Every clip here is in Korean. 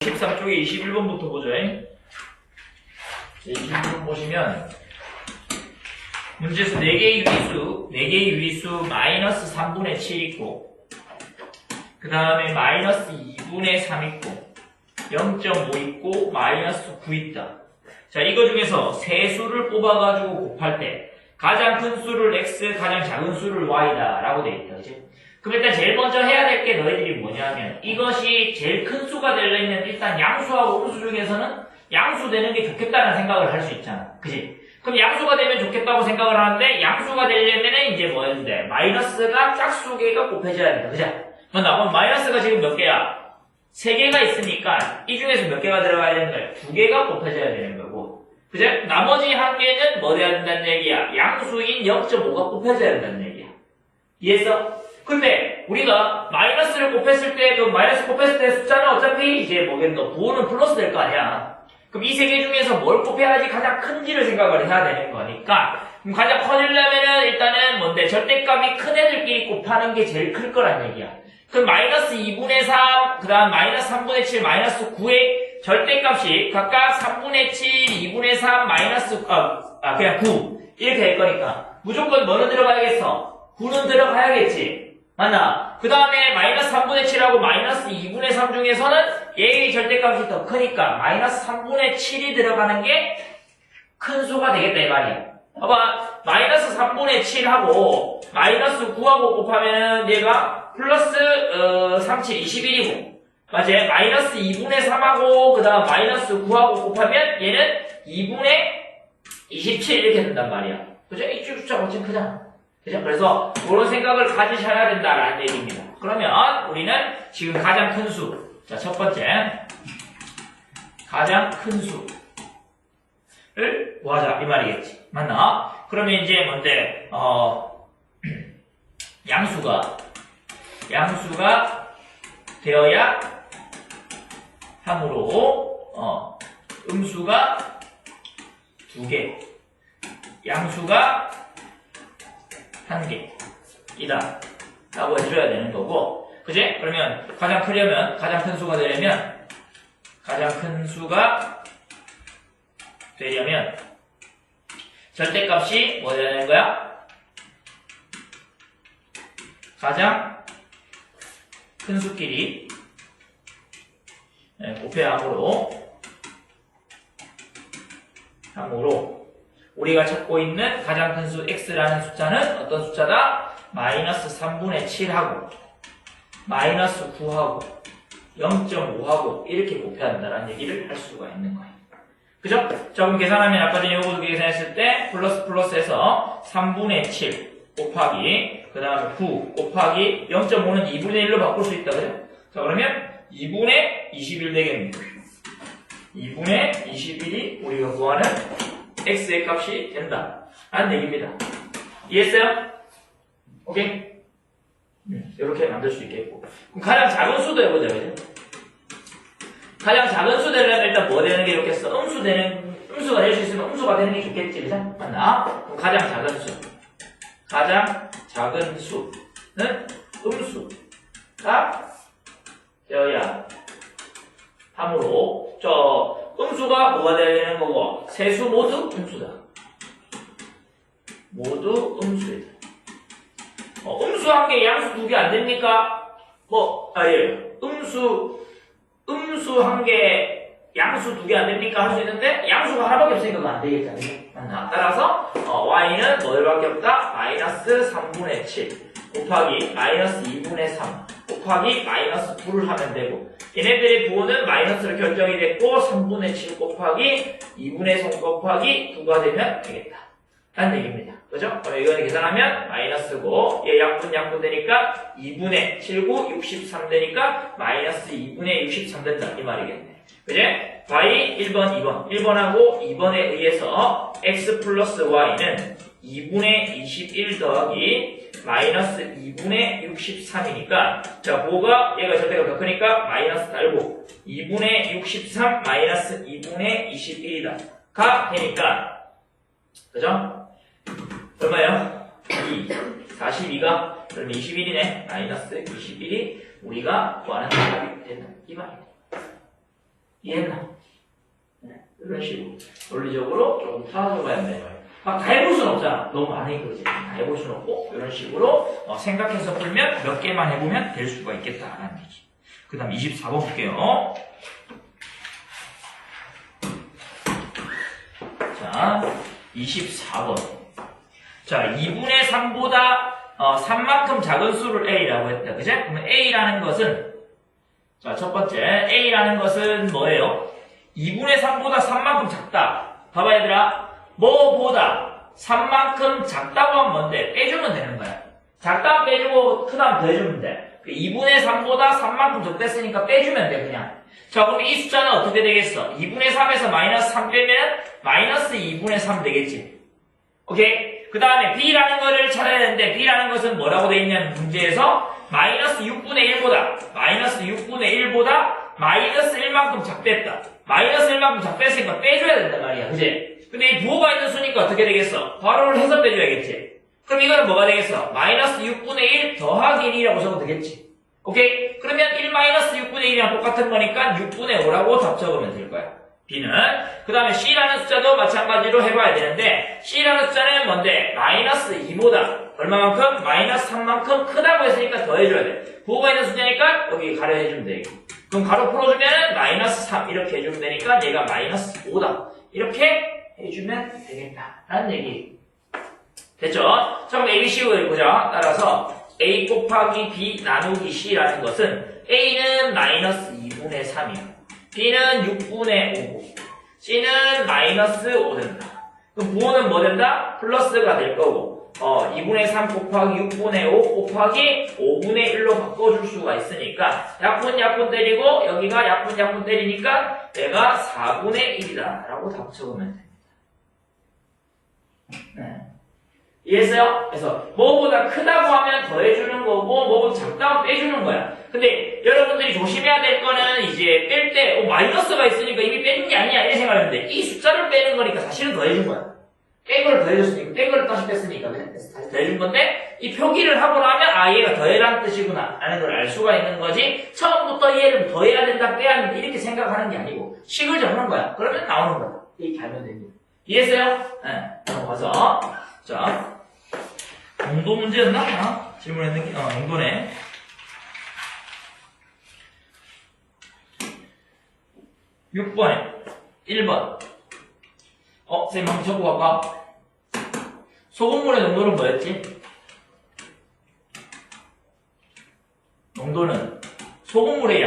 13쪽에 21번부터 보죠. 21번 보시면 문제에서 4개의 유리수 마이너스 3분의 7 있고 그 다음에 마이너스 2분의 3 있고 0.5 있고 마이너스 9 있다. 자, 이거 중에서 세 수를 뽑아가지고 곱할 때 가장 큰 수를 x, 가장 작은 수를 y다 라고 되어 있다. 그치? 그럼 일단 제일 먼저 해야 될 게 너희들이 뭐냐면 이것이 제일 큰 수가 되려면 일단 양수하고 음수 중에서는 양수 되는 게 좋겠다는 생각을 할 수 있잖아. 그치? 그럼 양수가 되면 좋겠다고 생각을 하는데 양수가 되려면 이제 뭐였는데 마이너스가 짝수 개가 곱해져야 된다. 그죠? 그럼 마이너스가 지금 몇 개야? 3개가 있으니까 이 중에서 몇 개가 들어가야 되는 거야? 2개가 곱해져야 되는 거고. 그죠? 나머지 한 개는 뭐 돼야 된다는 얘기야? 양수인 0.5가 곱해져야 된다는 얘기야. 이해했어? 근데 우리가 마이너스를 곱했을 때, 그 마이너스 곱했을 때 숫자는 어차피 이제 뭐겠노? 부호는 플러스 될 거 아니야. 그럼 이 세 개 중에서 뭘 곱해야지 가장 큰지를 생각을 해야 되는 거니까. 그럼 가장 커지려면은 일단은 뭔데? 절대값이 큰 애들끼리 곱하는 게 제일 클 거란 얘기야. 그럼 마이너스 2분의 3, 그 다음 마이너스 3분의 7, 마이너스 9의 절대값이 각각 3분의 7, 2분의 3, 마이너스, 그냥 9. 이렇게 될 거니까. 무조건 뭐는 들어가야겠어? 9는 들어가야겠지. 맞나? 그 다음에 마이너스 3분의 7하고 마이너스 2분의 3 중에서는 얘의 절대값이 더 크니까 마이너스 3분의 7이 들어가는 게 큰 수가 되겠다 이 말이야. 봐봐. 마이너스 3분의 7하고 마이너스 9하고 곱하면은 얘가 플러스 3, 7, 21이고 맞지? 마이너스 2분의 3하고 그 다음 마이너스 9하고 곱하면 얘는 2분의 27 이렇게 된단 말이야. 그죠? 이쪽 숫자가 훨씬 크잖아. 그죠? 그래서 그런 생각을 가지셔야 된다라는 얘기입니다. 그러면 우리는 지금 가장 큰 수. 자, 첫 번째. 가장 큰 수를 구하자. 이 말이겠지. 맞나? 그러면 이제 뭔데, 양수가 되어야 함으로, 음수가 2개. 양수가 1개이다 라고 해줘야 되는 거고 그지? 그러면 가장 큰 수가 되려면 절대값이 뭐 되야 되는 거야? 가장 큰 수끼리 곱해야 함으로 우리가 찾고 있는 가장 큰 수 x라는 숫자는 어떤 숫자다? 마이너스 3분의 7하고 마이너스 9하고 0.5하고 이렇게 곱해야 한다는 얘기를 할 수가 있는 거예요. 그죠? 자, 그럼 계산하면 아까 전에 요거 두 개 계산했을 때 플러스에서 3분의 7 곱하기 그 다음에 9 곱하기 0.5는 2분의 1로 바꿀 수 있다. 그죠? 자, 그러면 2분의 21 되겠네요. 2분의 21이 우리가 구하는 x의 값이 된다 라는 얘기입니다. 이해했어요? 오케이? 이렇게 만들 수 있겠고 그럼 가장 작은 수도 해보자. 그죠? 가장 작은 수 되려면 일단 뭐 되는 게 좋겠어? 음수가 될 수 있으면 음수가 되는 게 좋겠지. 그죠? 맞나? 그럼 가장 작은 수는 음수가 되어야 함으로 음수가 뭐가 되어야 되는 거고 세수 모두 음수다. 모두 음수이다. 음수 한 개, 양수 2개 안 됩니까? 음수 한 개, 양수 2개 안 됩니까? 할 수 있는데 양수가 하나밖에 없으니까 그거 안 되겠다. 따라서 y는 뭐밖에 없다? 마이너스 3분의 7 곱하기 마이너스 2분의 3 곱하기 마이너스 9를 하면 되고 얘네들의 부호는 마이너스로 결정이 됐고 3분의 7 곱하기 2분의 3 곱하기 9가 되면 되겠다 라는 얘기입니다. 그죠? 그럼 이거는 계산하면 마이너스고 얘 약분 되니까 2분의 7고 63 되니까 마이너스 2분의 63 된다 이 말이겠네. 그제? y 1번 2번 1번하고 2번에 의해서 x 플러스 y는 2분의 21 더하기 마이너스 2분의 63이니까 자 부호가 얘가 절대가 더 크니까 마이너스 달고 2분의 63 마이너스 2분의 21이다 가 되니까 그죠? 얼마예요? 42가 그럼 21이네 마이너스 21이 우리가 구하는 답이 된다 이 말이네. 이해했나? 네, 이런 식으로 논리적으로 조금 찾아줘야 된다. 막 다 해볼 수는 없잖아. 너무 많으니까 그지? 다 해볼 수는 없고 이런 식으로 생각해서 풀면 몇 개만 해보면 될 수가 있겠다라는 얘기. 그 다음 24번 볼게요. 자, 24번. 자, 2분의 3보다 3만큼 작은 수를 A라고 했다. 그죠? 그러면 A라는 것은, 자, 첫 번째, A라는 것은 뭐예요? 2분의 3보다 3만큼 작다. 봐봐, 얘들아. 뭐보다 3만큼 작다고 하면 뭔데? 빼주면 되는 거야. 작다면 빼주고, 크다면 더해주면 돼. 2분의 3보다 3만큼 적댔으니까 빼주면 돼, 그냥. 자, 그럼 이 숫자는 어떻게 되겠어? 2분의 3에서 마이너스 3 빼면 마이너스 2분의 3 되겠지. 오케이? 그 다음에 B라는 거를 찾아야 되는데, B라는 것은 뭐라고 돼 있냐면 문제에서 마이너스 6분의 1보다, 마이너스 6분의 1보다 마이너스 1만큼 작댔다. 마이너스 1만큼 작댔으니까 빼줘야 된단 말이야. 그지? 근데 이 부호가 있는 수니까 어떻게 되겠어? 괄호를 해서 빼줘야겠지. 그럼 이거는 뭐가 되겠어? 마이너스 6분의 1 더하기 1이라고 적으면 되겠지. 오케이? 그러면 1 마이너스 6분의 1이랑 똑같은 거니까 6분의 5라고 답 적으면 될 거야. B는. 그 다음에 C라는 숫자도 마찬가지로 해봐야 되는데, C라는 숫자는 뭔데? 마이너스 2보다 얼마만큼? 마이너스 3만큼 크다고 했으니까 더해줘야 돼. 부호가 있는 숫자니까 여기 가려 해주면 돼. 그럼 가로 풀어주면 마이너스 3 이렇게 해주면 되니까 얘가 마이너스 5다. 이렇게 해주면 되겠다. 라는 얘기. 됐죠? 자, 그럼 ABC를 보자. 따라서 A 곱하기 B 나누기 C라는 것은 A는 마이너스 2분의 3이야. B는 6분의 5고 C는 마이너스 5 된다. 그럼 부호는 뭐 된다? 플러스가 될 거고 2분의 3 곱하기 6분의 5 곱하기 5분의 1로 바꿔줄 수가 있으니까 약분 때리고 여기가 약분 때리니까 얘가 4분의 1이다 라고 답 적으면 됩니다. 네. 이해했어요? 그래서 뭐보다 크다고 하면 더해주는 거고 뭐보다 작다고 빼주는 거야. 근데 여러분들이 조심해야 될 거는 이제 뺄 때 마이너스가 있으니까 이미 빼는 게 아니야 이렇게 생각하는데 이 숫자를 빼는 거니까 사실은 더해준 거야. 뺀 거를 더해줬으니까 뺀 거를 다시 뺐으니까 다시 더해준 건데 이 표기를 하고 나면 얘가 더해라는 뜻이구나 라는 걸 알 수가 있는 거지 처음부터 얘를 더해야 된다 빼야 된다 이렇게 생각하는 게 아니고 식을 적는 거야. 그러면 나오는 거야. 이렇게 알면 됩니다. 이해했어요? 네. 넘어가서 자 농도 문제였나? 질문했는 게 농도네. 6번에 1번 쌤 한번 적고 갈까? 소금물의 농도는 뭐였지? 농도는 소금물의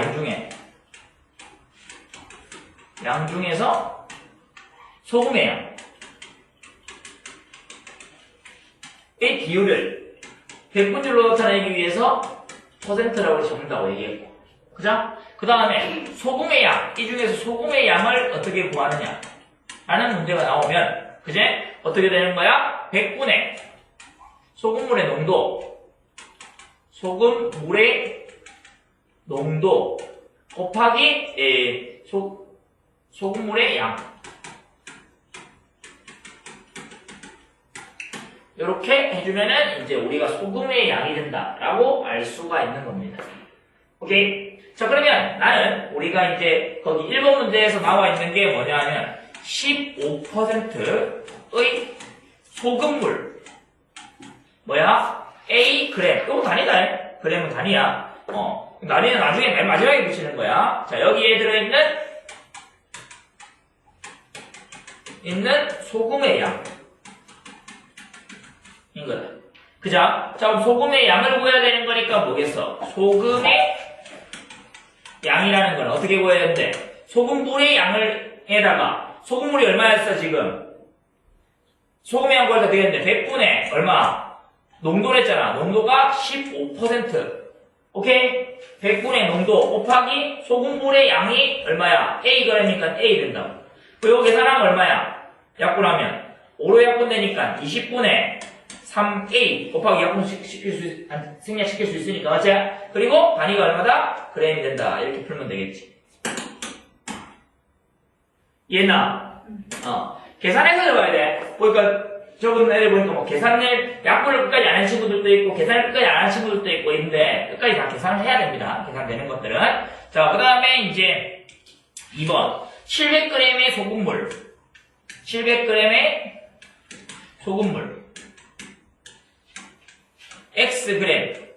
양 중에서 소금의 양 의 비율을 100분율로 나타내기 위해서 퍼센트라고 적는다고 얘기했고 그죠? 그 다음에 소금의 양, 이 중에서 소금의 양을 어떻게 구하느냐 라는 문제가 나오면 그제? 어떻게 되는 거야? 100분의 소금물의 농도 곱하기 소금물의 양 이렇게 해주면은 이제 우리가 소금의 양이 된다라고 알 수가 있는 겁니다. 오케이? 자, 그러면 나는 우리가 이제 거기 1번 문제에서 나와 있는 게 뭐냐 하면 15%의 소금물 A 그램. 이거 단위다. 그램은 단위야. 단위는 나중에 맨 마지막에 붙이는 거야. 자, 여기에 들어있는 소금의 양. 이거다. 그죠? 자, 그럼 소금의 양을 구해야 되는 거니까 뭐겠어? 소금의 양이라는 건 어떻게 구해야 되는데? 소금물의 양에다가 소금물이 얼마였어 지금? 소금의 양 구할 때 어떻게 했는데? 100분의 얼마? 농도랬잖아. 농도가 15%. 오케이? 100분의 농도 곱하기 소금물의 양이 얼마야? A 그러니까 A 된다고. 그리고 계산하면 얼마야? 약분하면 5로 약분되니까 20분의 3A 곱하기 생략시킬 수 있으니까 맞지? 그리고 단위가 얼마다? 그램이 된다. 이렇게 풀면 되겠지. 이해나? 계산해서 적어야 돼. 보니까 적은 애들 보니까 뭐 계산을 약분을 끝까지 안 하는 친구들도 있고 계산을 끝까지 안 하는 친구들도 있고 있는데 끝까지 다 계산을 해야 됩니다. 계산되는 것들은. 자, 그 다음에 이제 2번 700g의 소금물 700g의 소금물 Xg의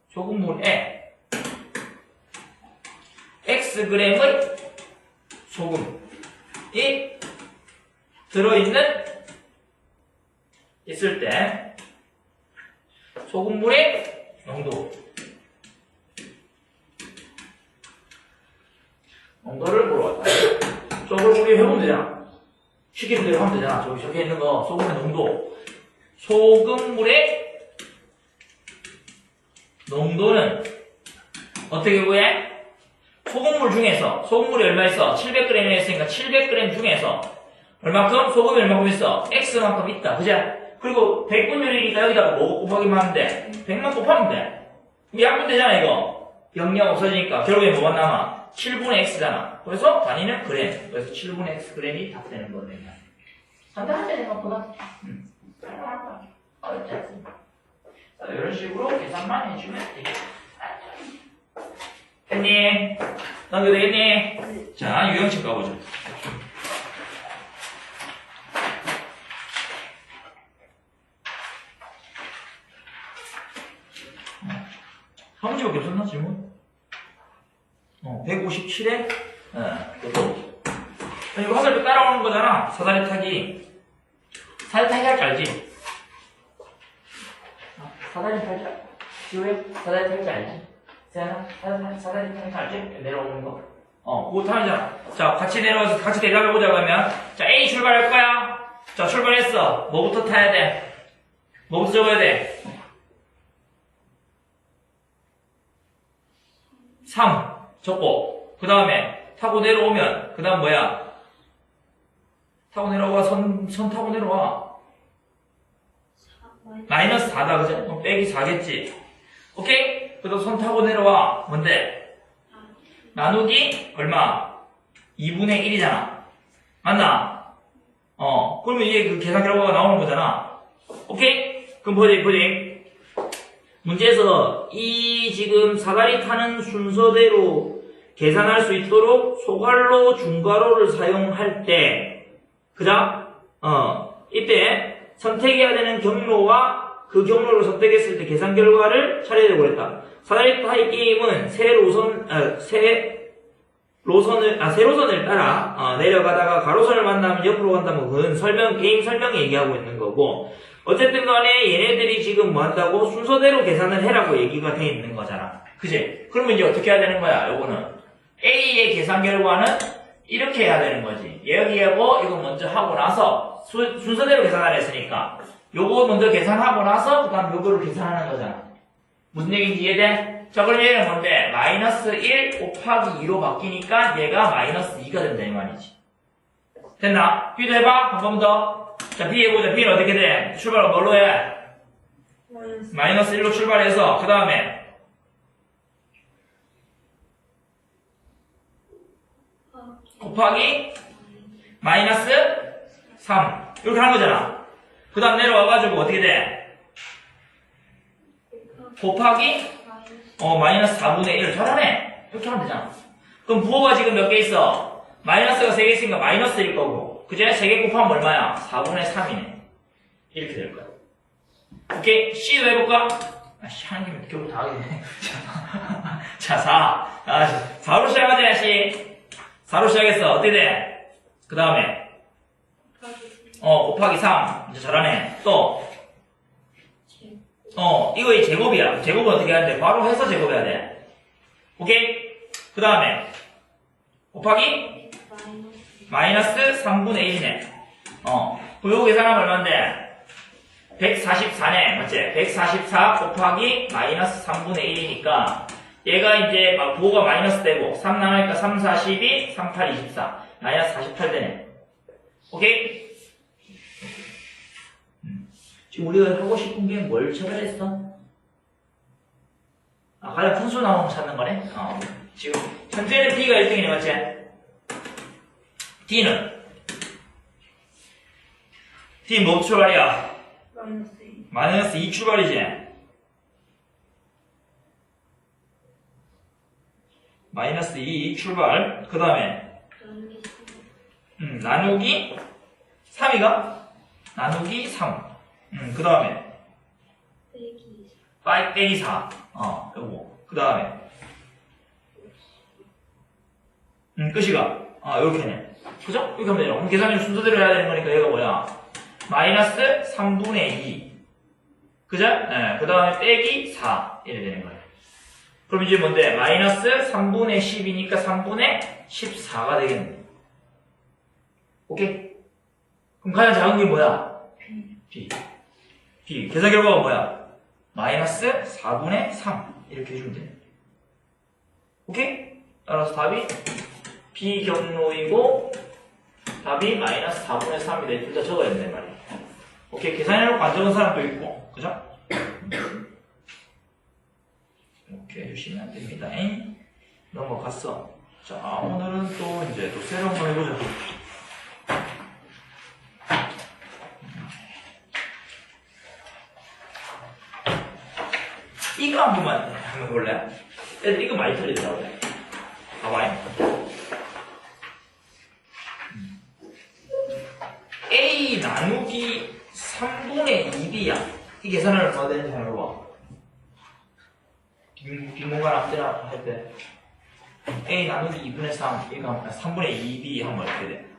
소금물에 Xg의 소금이 있을 때 소금물의 농도를 물어봤다. 저걸 우리 해보면 되잖아. 시키는 대로 하면 되잖아. 저기 적혀 있는 거 소금의 농도. 소금물의 농도는 어떻게 구해? 소금물 중에서 소금물이 얼마 있어? 700g이 있으니까 700g 중에서 얼마큼? 소금이 얼마큼 있어? X만큼 있다. 그죠? 그리고 100분율이니까 여기다가 뭐 곱하기만 하면 돼? 100만 곱하면 돼. 약분 되잖아 이거. 0량 없어지니까 결국에 뭐가 남아? 7분의 X잖아. 그래서 단위는 그램. 그래서 7분의 X 그램이 답 되는 거네. 간단하지 생각보다. 어렵지 않습니다. 이런 식으로 계산만 해주면 되겠다. 했니? 넘겨 되겠니? 자, 유형식 가보죠. 한 문제밖에 없었나, 질문? 157에, 이거 하늘도 따라오는 거잖아. 사다리 타기. 사다리 타기 할 줄 알지? 사다리 타기 알 지우야? 사다리 타기 알지? 세연아? 사다리 타기 알지? 내려오는 거. 그거 타잖아. 자, 같이 내려와서 같이 대답해보자, 그러면. 자, A 출발할 거야. 자, 출발했어. 뭐부터 타야 돼? 뭐부터 적어야 돼? 3 적고, 그 다음에 타고 내려오면, 그 다음 뭐야? 타고 내려와, 선 타고 내려와. 마이너스 4다, 그죠? 그럼 빼기 4겠지? 오케이? 그 다음 선 타고 내려와. 뭔데? 나누기 얼마? 2분의 1이잖아. 맞나? 그러면 이게 그 계산 결과가 나오는 거잖아. 오케이? 그럼 보지. 문제에서 이 지금 사다리 타는 순서대로 계산할 수 있도록 소괄호, 중괄호를 사용할 때, 그죠? 이때 선택해야 되는 경로와 그 경로를 선택했을 때 계산 결과를 차례되고 그랬다. 사다리 타기 게임은 세 노선을 따라 내려가다가 가로선을 만나면 옆으로 간다면 그건 게임 설명 얘기하고 있는 거고, 어쨌든 간에 얘네들이 지금 뭐 한다고? 순서대로 계산을 해라고 얘기가 돼 있는 거잖아. 그치? 그러면 이제 어떻게 해야 되는 거야? 요거는 A의 계산 결과는 이렇게 해야 되는 거지. 여기하고 이거 먼저 하고 나서 순서대로 계산을 했으니까 요거 먼저 계산하고 나서 그 다음 요거를 계산하는 거잖아. 무슨 얘기인지 이해돼? 자, 그럼 얘는 뭔데? 마이너스 1 곱하기 2로 바뀌니까 얘가 마이너스 2가 된다 이 말이지. 됐나? B도 해봐. 한 번 더. 자, B 해보자. B는 어떻게 돼? 출발을 뭘로 해? 마이너스 1로 출발해서 그 다음에 곱하기 마이너스 3 이렇게 하는 거잖아. 그 다음 내려와가지고 어떻게 돼? 곱하기 마이너스 4분의 1. 잘하네. 이렇게 하면 되잖아. 그럼 부호가 지금 몇 개 있어? 마이너스가 3개 있으니까 마이너스일 거고, 그제? 3개 곱하면 얼마야? 4분의 3이네. 이렇게 될 거야. 오케이? C도 해볼까? 하는 김에 결국 다 하겠네. 자, 4. 4로 시작하자, C. 4로 시작했어. 어떻게 돼? 그 다음에 곱하기 3. 이제 잘하네. 또 이거 이 제곱이야. 제곱은 어떻게 해야 돼? 바로 해서 제곱해야 돼. 오케이? 그 다음에 곱하기 마이너스 3분의 1이네. 그럼 요거 계산하면 얼만데? 144네. 맞지? 144 곱하기 마이너스 3분의 1이니까 얘가 이제 부호가 마이너스 되고 3 나가니까 3, 4, 12, 3, 8, 24 마이너스 48 되네. 오케이? 지금 우리가 하고 싶은 게 뭘 처벌했어? 가장 큰 수 나오는 거 찾는 거네? 지금 현재는 D가 1등이네. 맞지? D는 뭐 출발이야? 마이너스 2 출발이지? 마이너스 2 출발. 그 다음에 나누기 3이가 나누기 3. 그 다음에 빼기 4. 요거. 그 다음에 끝이가 요렇게네. 그죠? 이렇게 하면 돼요. 그럼 계산을 순서대로 해야 되는 거니까 얘가 뭐야? 마이너스 3분의 2. 그죠? 네. 그 다음에 빼기 4. 이래 되는 거예요. 그럼 이제 뭔데? 마이너스 3분의 10이니까 3분의 14가 되겠네. 오케이? 그럼 가장 작은 게 뭐야? B. 계산 결과가 뭐야? 마이너스 4분의 3. 이렇게 해주면 돼. 오케이? 따라서 답이 B 경로이고, 답이 마이너스 4분의 3이다. 둘 다 적어야 된단 말이야. 오케이? 계산해놓고 안 적은 사람도 있고. 그죠? 이렇게 해주시면 됩니다. 넘어갔어. 자, 오늘은 또 이제 또 새로운 걸 해보자. 이거 한 번만 한번 볼래? 애들 이거 많이 틀리더라고요. 봐봐요. A 나누기 3분의 2B야. 이 계산을 얼마 되는지 한번 해봐. 빈 공간 앞뒤나 할 때. A 나누기 2분의 3, 이거 3분의 2B 하면 어떻게 돼?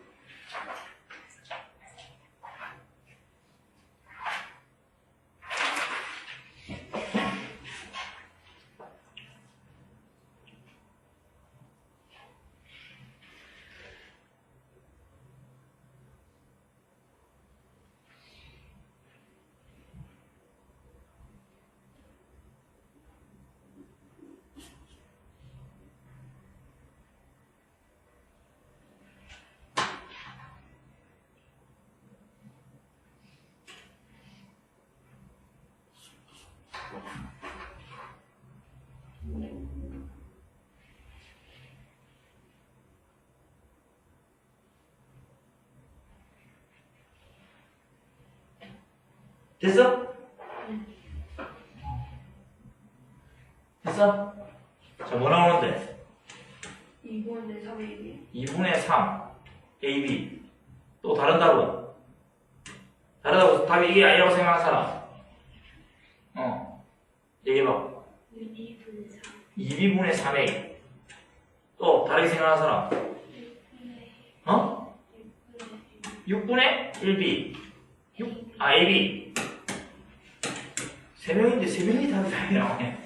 됐어? 됐어? 자, 뭐 나오는데? 2분의 3AB. 2분의 3 AB. 또 다른 답은? 다른 답은 답이 이게 아니라고 생각하는 사람? 얘기해봐. 2분의 3. 2B분의 3A. 또 다르게 생각하는 사람? 6분의 1B. AB. 3명인데 3명이 답이 다 나오네.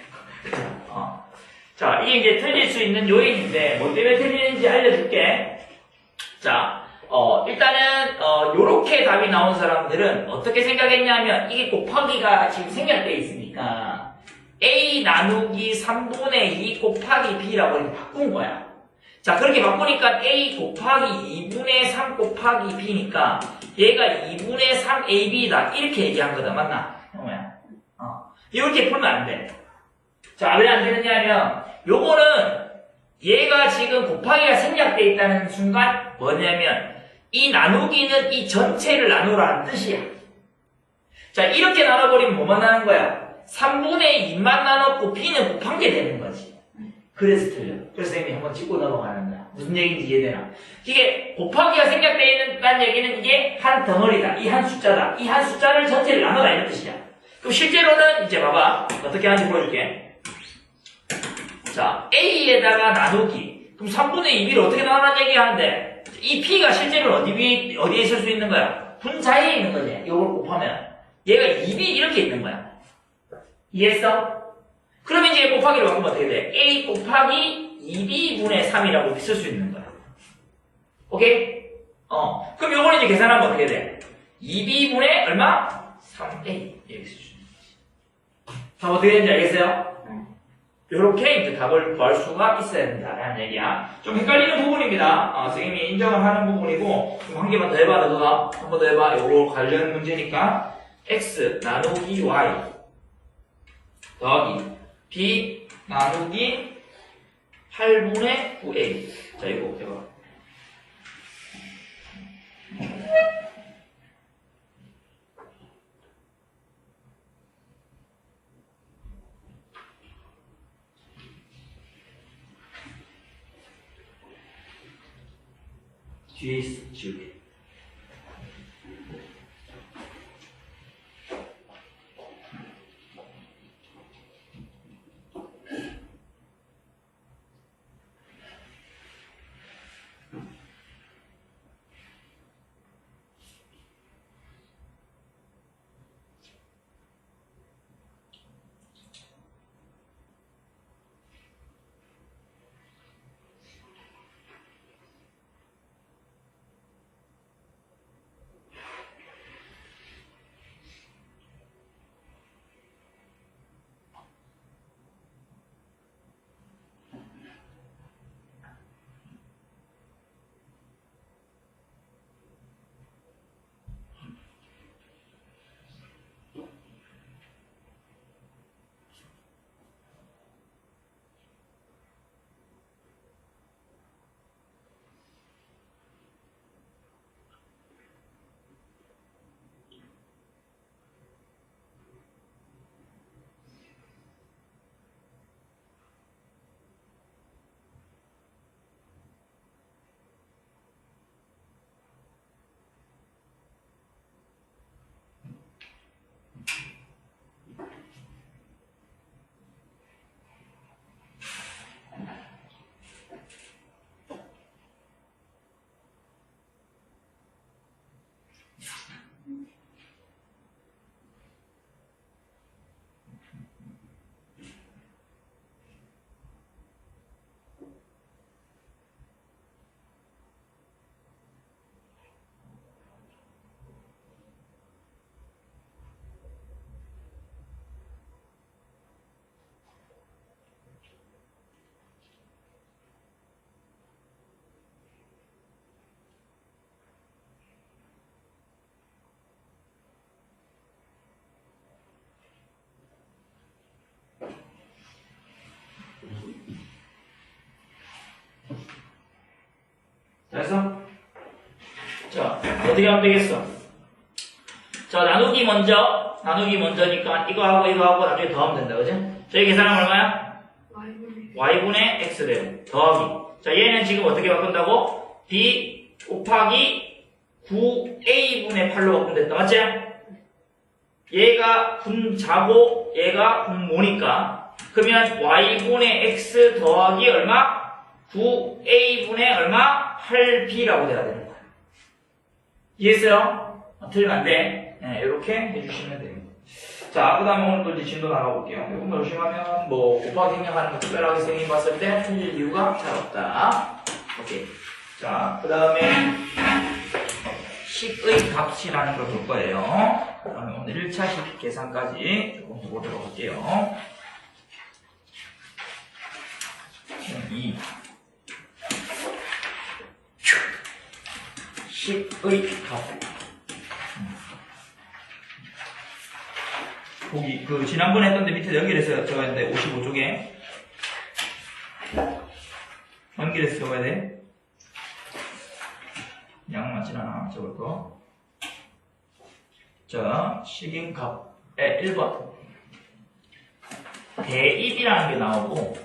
자, 이게 이제 틀릴 수 있는 요인인데, 뭐 때문에 틀리는지 알려줄게. 자, 일단은, 요렇게 답이 나온 사람들은 어떻게 생각했냐면, 이게 곱하기가 지금 생략되어 있으니까, A 나누기 3분의 2 곱하기 B라고 이렇게 바꾼 거야. 자, 그렇게 바꾸니까 A 곱하기 2분의 3 곱하기 B니까, 얘가 2분의 3 AB다. 이렇게 얘기한 거다. 맞나? 이렇게 풀면 안 돼. 자, 왜 안 되느냐면, 요거는 얘가 지금 곱하기가 생략되어 있다는 순간 뭐냐면, 이 나누기는 이 전체를 나누라는 뜻이야. 자, 이렇게 나눠버리면 뭐만 나는 거야? 3분의 2만 나눴고 B는 곱한 게 되는 거지. 그래서 틀려. 그래서 선생님이 한번 짚고 넘어가는 거야. 무슨 얘기인지 이해되나? 이게 곱하기가 생략되어 있다는 얘기는 이게 한 덩어리다. 이 한 숫자다. 이 한 숫자를 전체를 나눠라 이런 뜻이야. 그럼 실제로는 이제 봐봐. 어떻게 하는지 보여줄게. 자, A에다가 나누기. 그럼 3분의 2B를 어떻게 나누라는 얘기 하는데, 이 B가 실제로 어디에 있을 수 있는 거야? 분자에 있는 거지. 이걸 곱하면. 얘가 2B 이렇게 있는 거야. 이해했어? 그러면 이제 곱하기를 바꾸면 어떻게 돼? A 곱하기 2B분의 3이라고 쓸 수 있는 거야. 오케이? 그럼 요거는 이제 계산하면 어떻게 돼? 2B분의 얼마? 3A. 이렇게 쓸 수 있는 거지. 답 어떻게 되는지 알겠어요? 요렇게 이제 답을 구할 수가 있어야 된다라는 얘기야. 좀 헷갈리는 부분입니다. 선생님이 인정을 하는 부분이고, 한 개만 더 해봐, 너가. 한 번 더 해봐. 요거 관련 문제니까. X 나누기 Y 더하기 B 나누기 8분의 9A. 자, 이거 해봐. 뒤에 있어, 지우개. 됐어? 자, 어떻게 하면 되겠어? 자, 나누기 먼저니까 이거하고 나중에 더하면 된다, 그지? 저희 계산하면 얼마야? y분의 x래요. 더하기. 자, 얘는 지금 어떻게 바꾼다고? b 곱하기 9a분의 8로 바꾸면 됐다, 맞지? 얘가 분자고 얘가 분모니까 그러면 y분의 x 더하기 얼마? 9a분의 얼마? 8b라고 돼야 되는 거야. 이해했어요? 틀리면 안 돼. 네, 이렇게 해주시면 됩니다. 자, 그 다음에 오늘 또 이제 진도 나가볼게요. 이거 열심하면 뭐 곱하기 생략하는 거 특별하게 선생님 봤을 때 틀릴 이유가 잘 없다. 오케이. 자, 그 다음에 식의 값이라는 걸 볼 거예요. 그 다음에 오늘 1차식 계산까지 조금 더 보도록 할게요. 2 식의 값. 거기 그 지난번에 했던데 밑에 연결해서 적어야 돼. 55쪽에 연결해서 적어야 돼. 양 맞진 않아. 적을 거. 자, 식인값의 1번 대입이라는 게 나오고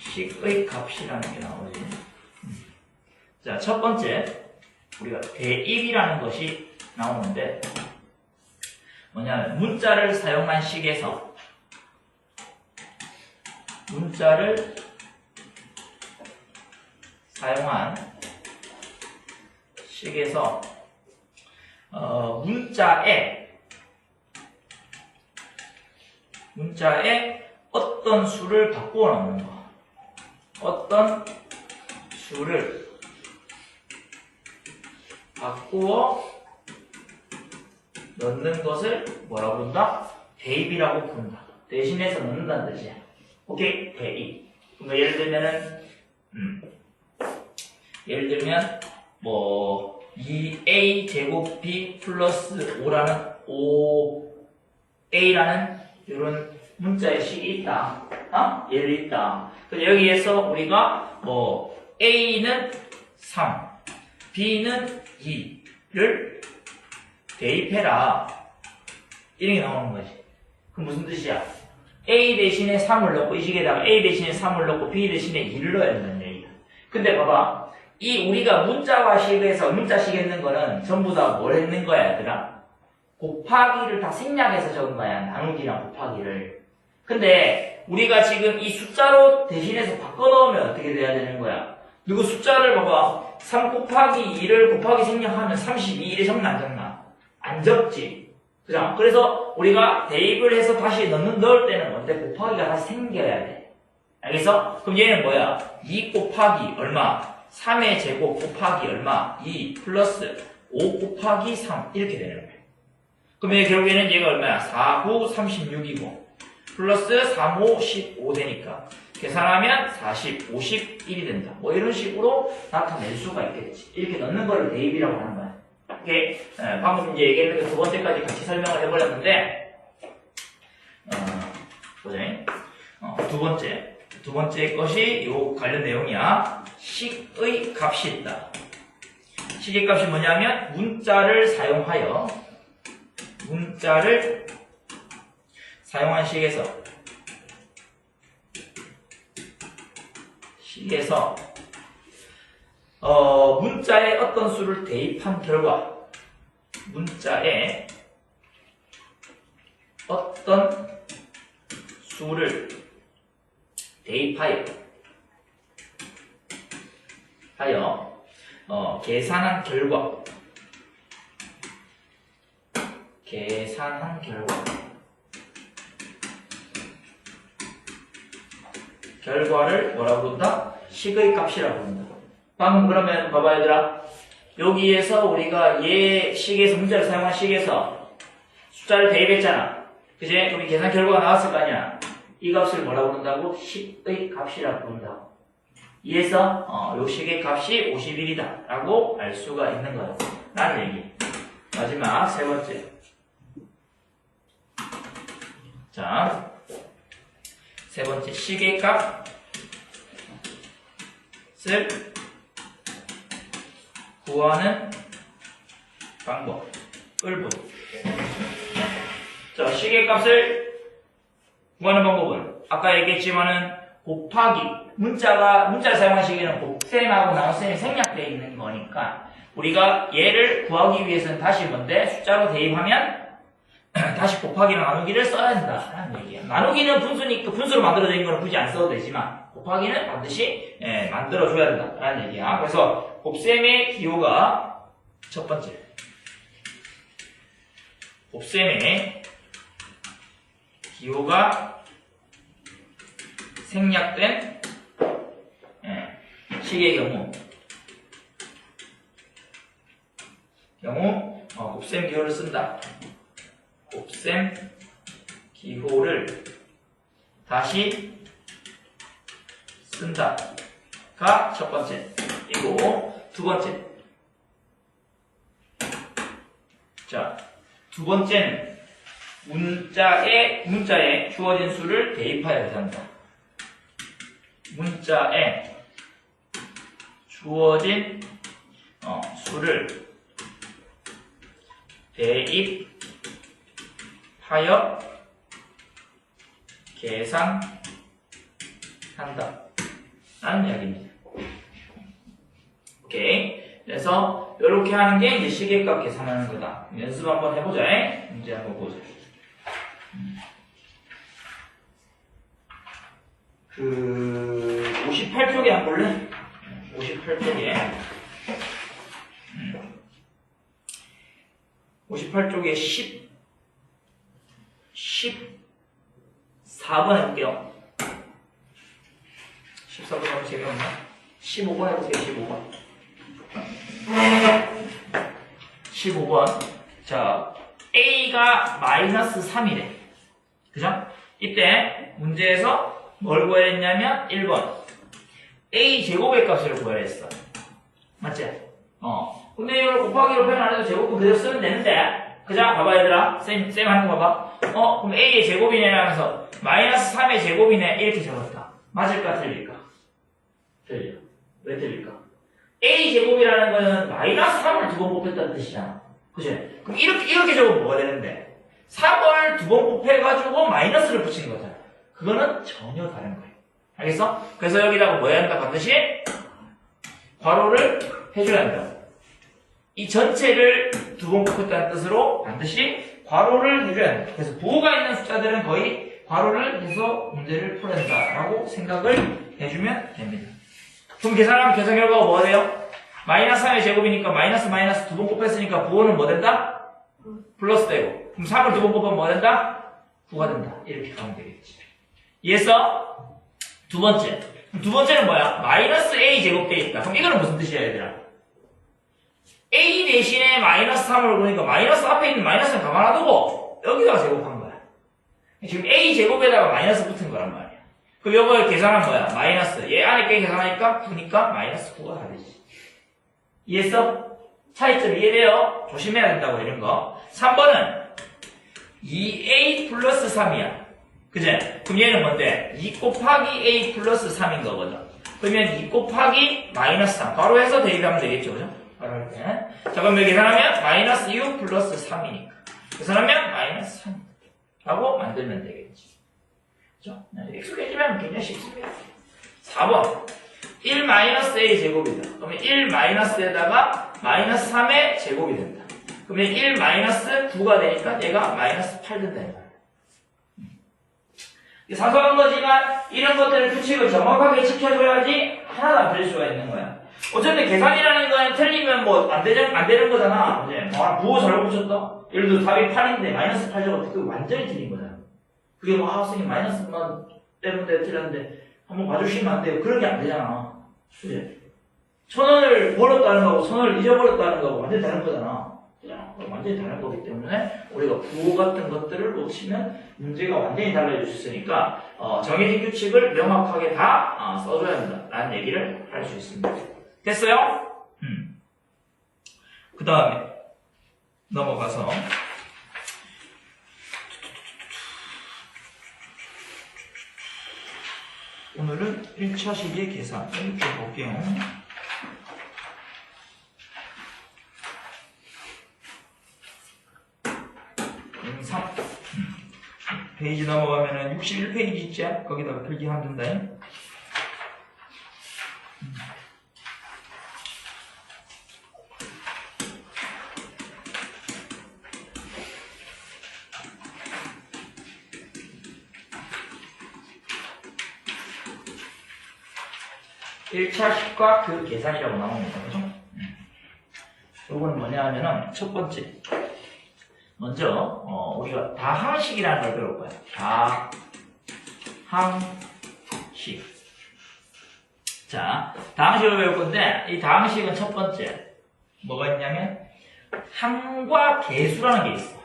식의 값이라는 게 나오지. 자, 첫 번째 우리가 대입이라는 것이 나오는데 뭐냐면 문자를 사용한 식에서 문자를 사용한 식에서 문자에 어떤 수를 바꾸어 넣는 거. 어떤 수를 바꾸어 넣는 것을 뭐라고 부른다? 대입이라고 부른다. 대신해서 넣는다는 뜻이야. 오케이? 대입. 그러니까 예를 들면 뭐 2a 제곱 b 플러스 5a라는 이런 문자의 식이 있다. 예를 있다. 그래서 여기에서 우리가 뭐 a는 3, b는 2를 대입해라. 이런 게 나오는 거지. 그럼 무슨 뜻이야? a 대신에 3을 넣고 이 식에다가 a 대신에 3을 넣고 b 대신에 2를 넣어야 된다는 얘기야. 근데 봐봐. 이 우리가 문자화식에서 문자식 했는 거는 전부 다 뭘 했는 거야, 얘들아? 곱하기를 다 생략해서 적은 거야. 나누기랑 곱하기를. 근데 우리가 지금 이 숫자로 대신해서 바꿔 넣으면 어떻게 돼야 되는 거야? 이거 숫자를 봐봐. 3 곱하기 2를 곱하기 생략하면 32를 적나 안 적나? 안 적지. 그죠? 그래서 우리가 대입을 해서 다시 넣을 때는 뭔데? 곱하기가 다시 생겨야 돼. 알겠어? 그럼 얘는 뭐야? 2 곱하기 얼마? 3의 제곱 곱하기 얼마? 2 플러스 5 곱하기 3 이렇게 되는 거야. 그럼 결국에는 얘가 얼마야? 4, 9, 36이고 플러스 3, 5, 15 되니까 계산하면 40, 51이 된다. 뭐 이런 식으로 나타낼 수가 있겠지. 이렇게 넣는 거를 대입이라고 하는 거야. 오케이? 방금 이제 얘기했는데 두 번째까지 같이 설명을 해버렸는데 보자. 두 번째 것이 요 관련 내용이야. 식의 값이 있다. 식의 값이 뭐냐면 문자를 사용한 식에서 문자에 어떤 수를 대입한 결과 문자에 어떤 수를 대입하여 계산한 결과를 뭐라고 부른다? 식의 값이라고 부른다. 방금 그러면 봐봐 얘들아. 여기에서 우리가 얘 식에서 문자를 사용한 식에서 숫자를 대입했잖아. 그제? 여기 계산 결과가 나왔을 거 아니야. 이 값을 뭐라고 부른다고? 식의 값이라고 부른다. 이에서 요 식의 값이 51이다 라고 알 수가 있는 거야 라는 얘기. 마지막 세 번째. 자, 세 번째 식의 값을 구하는 방법을 보자. 자, 식의 값을 구하는 방법은 아까 얘기했지만은 곱하기 문자를 사용한 시기는 곱셈하고 나눗셈이 생략되어 있는 거니까 우리가 얘를 구하기 위해서는 다시 뭔데? 숫자로 대입하면 다시 곱하기랑 나누기를 써야 된다라는 얘기야. 나누기는 분수니까 분수로 만들어진 거는 굳이 안 써도 되지만 곱하기는 반드시 만들어줘야 된다라는 얘기야. 그래서 곱셈의 기호가 첫 번째. 곱셈의 기호가 생략된 식의 경우 곱셈 기호를 쓴다. 곱셈 기호를 다시 쓴다가 첫 번째. 이고 두 번째. 자, 두 번째는 문자에 주어진 수를 대입하여 한다. 문자에 주어진 수를 대입하여 계산한다 라는 이야기입니다. 오케이. 그래서 이렇게 하는 게 이제 시계값 계산하는 거다. 연습 한번 해보자. 문제 한번 보자. 58쪽에 한 번 볼래? 58쪽에 58쪽에 14번 해볼게요. 14번 하면 재미없나? 15번 해보세요. 15번. 자, A가 마이너스 3이래. 그죠? 이때 문제에서 뭘 구해야 했냐면 1번 A 제곱의 값을 구해야 했어. 맞지? 근데 이걸 곱하기로 표현 안 해도 제곱은 그대로 쓰면 되는데 그죠? 봐봐 얘들아. 쌤 하는 거 봐봐. 그럼 A의 제곱이네 하면서 마이너스 3의 제곱이네 이렇게 적었다. 맞을까 틀릴까? 틀려. 왜 틀릴까? A 제곱이라는 거는 마이너스 3을 두 번 곱했다는 뜻이잖아. 그치? 그럼 이렇게 적으면 뭐가 되는데? 3을 두 번 곱해가지고 마이너스를 붙이는 거잖아. 그거는 전혀 다른 거예요. 알겠어? 그래서 여기다가 뭐 해야 한다? 반드시 괄호를 해줘야 한다. 이 전체를 두 번 곱했다는 뜻으로 반드시 괄호를 해줘야 한다. 그래서 부호가 있는 숫자들은 거의 괄호를 해서 문제를 풀어야 한다라고 생각을 해주면 됩니다. 그럼 계산하면 계산 결과가 뭐가 돼요? 마이너스 3의 제곱이니까 마이너스 마이너스 두 번 곱했으니까 부호는 뭐 된다? 플러스 되고. 그럼 3을 두 번 곱하면 뭐 된다? 9가 된다. 이렇게 가면 되겠지. 이해했어? 두 번째. 두 번째는 뭐야? 마이너스 a 제곱되어 있다. 그럼 이거는 무슨 뜻이야, 얘들아? a 대신에 마이너스 3을 보니까 마이너스 앞에 있는 마이너스는 가만 놔두고 여기다가 제곱한 거야. 지금 a 제곱에다가 마이너스 붙은 거란 말이야. 그럼 이걸 계산하면 뭐야? 마이너스. 얘 안에 게 계산하니까 9니까 마이너스 9가 다 되지. 이해했어? 차이점 이해돼요? 조심해야 된다고 이런 거. 3번은 2a 플러스 3이야. 그제? 그럼 얘는 뭔데? 2 곱하기 a 플러스 3인 거거든. 그러면 2 곱하기 마이너스 3. 바로 해서 대입하면 되겠죠, 그죠? 바로 할 때. 자, 그럼 여기 계산하면 마이너스 6 플러스 3이니까. 계산하면 마이너스 3. 라고 만들면 되겠지. 그죠? 익숙해지면 굉장히 쉽습니다. 4번. 1 마이너스 a 제곱이다. 그러면 1 마이너스에다가 마이너스 3의 제곱이 된다. 그러면 1 마이너스 9가 되니까 얘가 마이너스 8 된다. 사소한 거지만 이런 것들을 규칙을 정확하게 지켜줘야지 하나도 안 틀릴 수가 있는 거야. 어쨌든 계산이라는 거는 틀리면 뭐 안 되는 거잖아. 이제 부호 잘못 붙였다. 예를 들어 답이 8인데 마이너스 8 적었다. 그게 완전히 틀린 거잖아. 그게 뭐 선생님 마이너스만 때문에 틀렸는데 한번 봐주시면 안 돼요. 그런 게 안 되잖아. 그치? 1,000원을 벌었다는 거하고 1,000원을 잊어버렸다는 거하고 완전히 다른 거잖아. 완전히 다른 거기 때문에 우리가 부호 같은 것들을 놓치면 문제가 완전히 달라질 수 있으니까 정해진 규칙을 명확하게 다 써줘야 한다라는 얘기를 할 수 있습니다. 됐어요? 그 다음에 넘어가서 오늘은 1차 시기의 계산을 좀 볼게요. 3. 페이지 넘어가면은 61페이지 있지? 거기다가 필기하면 된다. (1차) 식과 그 계산이라고 나옵니다. 그죠? 요거는 뭐냐 하면은 첫 번째. 먼저 우리가 다항식이라는 걸 배울 거야. 다항식. 자, 다항식을 배울 건데 이 다항식은 첫 번째 뭐가 있냐면 항과 계수라는 게 있어.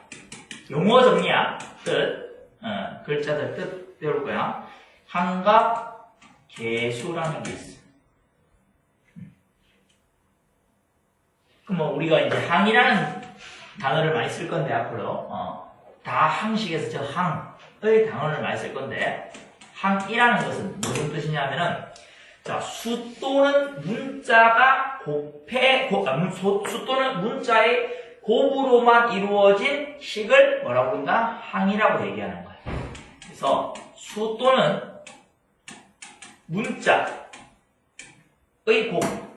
용어 정리야. 뜻. 글자들 뜻 배울 거야. 항과 계수라는 게 있어. 그럼 뭐 우리가 이제 항이라는 단어를 많이 쓸 건데 앞으로 다항식에서 저 항의 단어를 많이 쓸 건데 항이라는 것은 무슨 뜻이냐면은 자, 수 또는 문자가 수 또는 문자의 곱으로만 이루어진 식을 뭐라고 부른다? 항이라고 얘기하는 거야. 그래서 수 또는 문자의 곱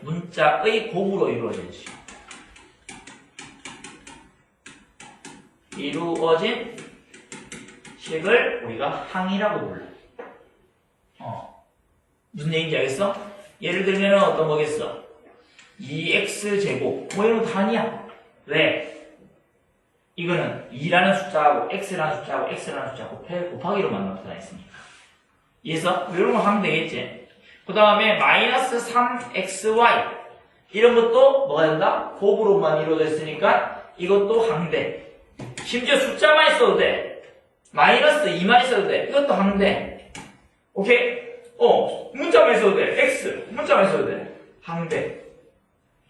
문자의 곱으로 이루어진 식. 이루어진 식을 우리가 항이라고 불러. 무슨 얘기인지 알겠어? 예를 들면 어떤 거겠어? 2x제곱. 뭐 이런 거 항이야. 왜? 이거는 2라는 숫자하고 x라는 숫자하고 x라는 숫자하고 곱하기로만 나타나 있으니까. 이해서? 이런 거 하면 되겠지? 그 다음에 마이너스 3xy 이런 것도 뭐가 된다? 곱으로만 이루어져 있으니까 이것도 항대. 심지어 숫자만 있어도 돼. 마이너스 2만 있어도 돼. 이것도 항대. 오케이? 문자만 있어도 돼. x 문자만 있어도 돼. 항대.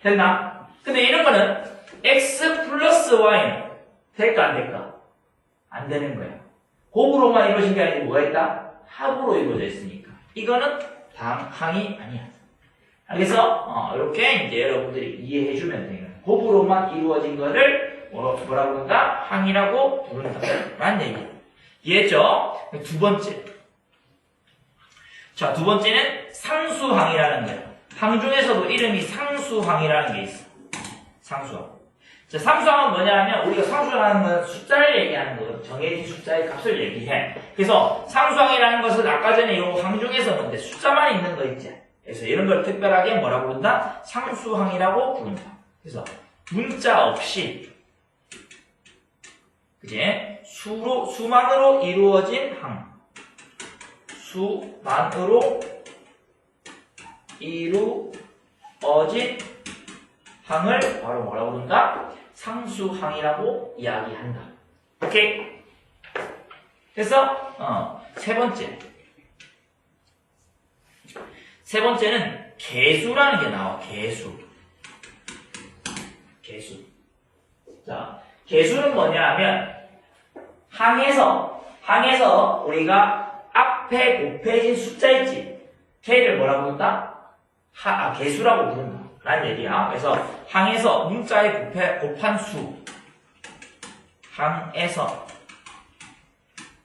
됐나? 근데 이런 거는 x 플러스 y는 될까 안 될까? 안 되는 거야. 곱으로만 이루어진 게 아니고 뭐가 있다? 합으로 이루어져 있으니까. 이거는 항이 아니야. 알겠어? 이렇게 이제 여러분들이 이해해주면 돼요. 곱으로만 이루어진 거를 뭐라고 부른다? 항이라고 부른다. 라는 얘기. 이해했죠? 두 번째. 자, 두 번째는 상수항이라는 거예요. 항 중에서도 이름이 상수항이라는 게 있어. 상수항. 자, 상수항은 뭐냐 하면, 우리가 상수항하는 건 숫자를 얘기하는 거예요. 정해진 숫자의 값을 얘기해. 그래서 상수항이라는 것은 아까 전에 이 항 중에서는 숫자만 있는 거 있지. 그래서 이런 걸 특별하게 뭐라고 부른다? 상수항이라고 부른다. 그래서 문자 없이, 그지? 수만으로 이루어진 항. 수만으로 이루어진 항을 바로 뭐라고 부른다? 상수항이라고 이야기한다. 오케이? 그래서 세 번째는 개수라는 게 나와. 개수. 자, 개수는 뭐냐 하면 항에서 우리가 앞에 곱해진 숫자 있지? 걔를 뭐라고 부른다? 개수라고 부른다. 라는 얘기야. 그래서 항에서 문자에 곱한 수. 항에서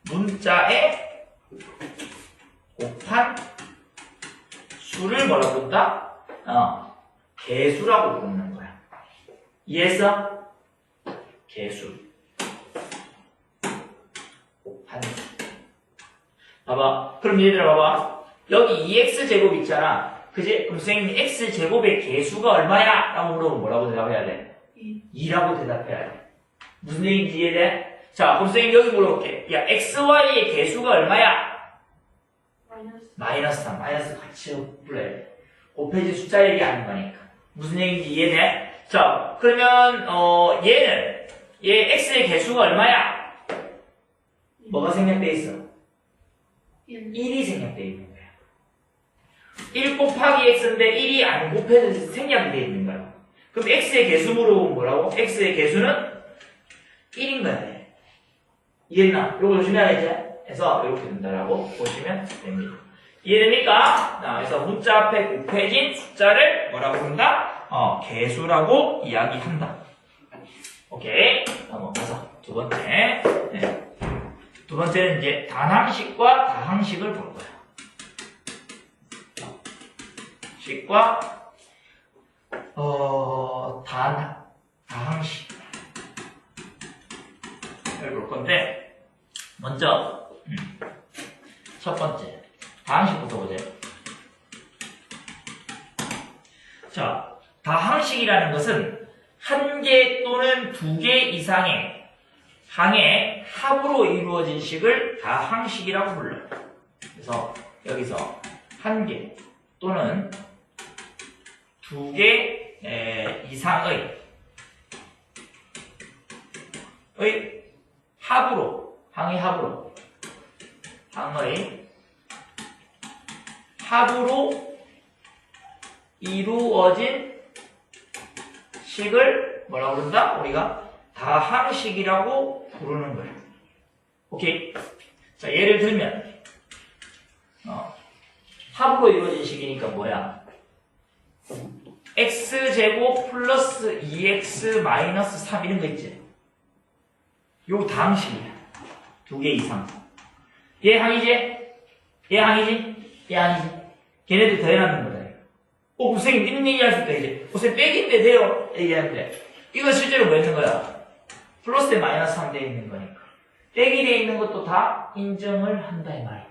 문자에 곱한 수를 뭐라고 부른다? 개수라고 부르는 거야. 이해했어? 개수. 곱한 수. 봐봐. 그럼 얘들아 봐봐. 여기 2x제곱 있잖아. 그지? 그럼 선생님이 x제곱의 개수가 얼마야? 라고 물어보면 뭐라고 대답해야 돼? 2라고 대답해야 돼. 무슨 얘기인지 이해돼? 자, 그럼 선생님 여기 물어볼게. 야, xy의 개수가 얼마야? 마이너스 3. 마이너스 같이 불러야 돼. 곱해진 숫자 얘기하는 거니까. 무슨 얘기인지 이해돼? 자, 그러면 얘 x의 개수가 얼마야? 뭐가 생략돼 있어? 1이 생략돼 있는 거야. 1 곱하기 x인데 1이 안 곱해져서 생략이 되어 있는 거야. 그럼 x의 개수 물어보면 뭐라고? x의 개수는 1인 거야. 이해했나? 이거 조심해야겠지? 해서 이렇게 된다라고 보시면 됩니다. 이해됩니까? 그래서 문자 앞에 곱해진 숫자를 뭐라고 부른다? 개수라고 이야기한다. 오케이. 한번 가서 두 번째. 두 번째는 이제 단항식과 다항식을 볼 거야. 식과 다항식을 볼 건데 먼저 첫 번째 다항식부터 보세요. 자, 다항식이라는 것은 한 개 또는 두 개 이상의 항의 합으로 이루어진 식을 다항식이라고 불러요. 그래서 여기서 한 개 또는 두 개 이상의 항의 합으로 이루어진 식을 뭐라고 부른다? 우리가 다항식이라고 부르는 거예요. 오케이? 자, 예를 들면 합으로 이루어진 식이니까 뭐야? x제곱 플러스 2x 마이너스 3 이런 거 있지? 요 다항식이야. 두 개 이상. 얘 항이지? 걔네들 더해놨는 거다. 선생님 이런 얘기할 수 있다 이제. 선생님 빼기인데 돼요? 얘기하는데 이건 실제로 뭐 있는 거야? 플러스 대 마이너스 3 돼 있는 거니까 빼기 돼 있는 것도 다 인정을 한다 이 말이야.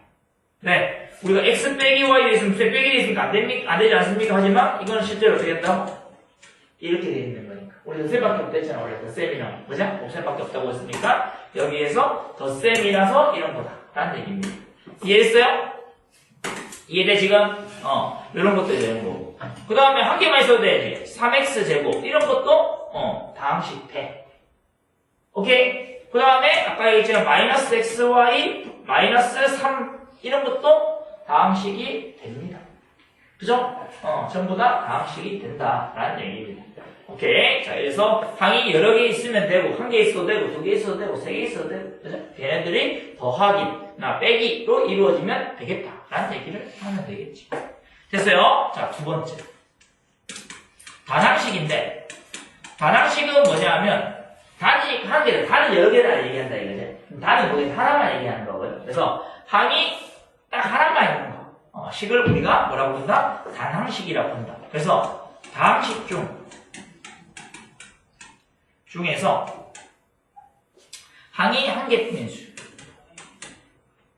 네, 우리가 x 빼기 y 돼 있으면 빼기 돼 있으니까 안 되지 않습니까? 하지만 이거는 실제로 어떻게 했다? 이렇게 돼 있는 거니까. 우리 덧셈밖에 없댔잖아. 원래 덧셈이랑 그죠? 곱셈밖에 없다고 했으니까 여기에서 덧셈이라서 이런 거다 라는 얘기입니다. 이해했어요? 이해돼 지금? 이런 것도 되는 거고. 그 다음에 한 개만 있어도 되지. 3x제곱 이런 것도 다항식 돼. 오케이? 그 다음에 아까 얘기했지만 마이너스 xy 마이너스 3 이런 것도 다항식이 됩니다. 그죠? 전부 다 다항식이 된다라는 얘기입니다. 오케이. 자, 그래서 항이 여러 개 있으면 되고, 한 개 있어도 되고, 두 개 있어도 되고, 세 개 있어도 되고, 그죠? 걔네들이 더하기나 빼기로 이루어지면 되겠다라는 얘기를 하면 되겠지. 됐어요? 자, 두 번째. 단항식인데, 단항식은 뭐냐 하면, 단이 한 개를, 단은 여러 개를 얘기한다 이거지. 단은 뭐겠 하나만 얘기하는 거고요. 그래서 항이 딱 하나만 있는 거. 식을 우리가 뭐라고 부른다? 단항식이라고 한다. 그래서 다항식 중에서 항이 한 개 뿐인 수.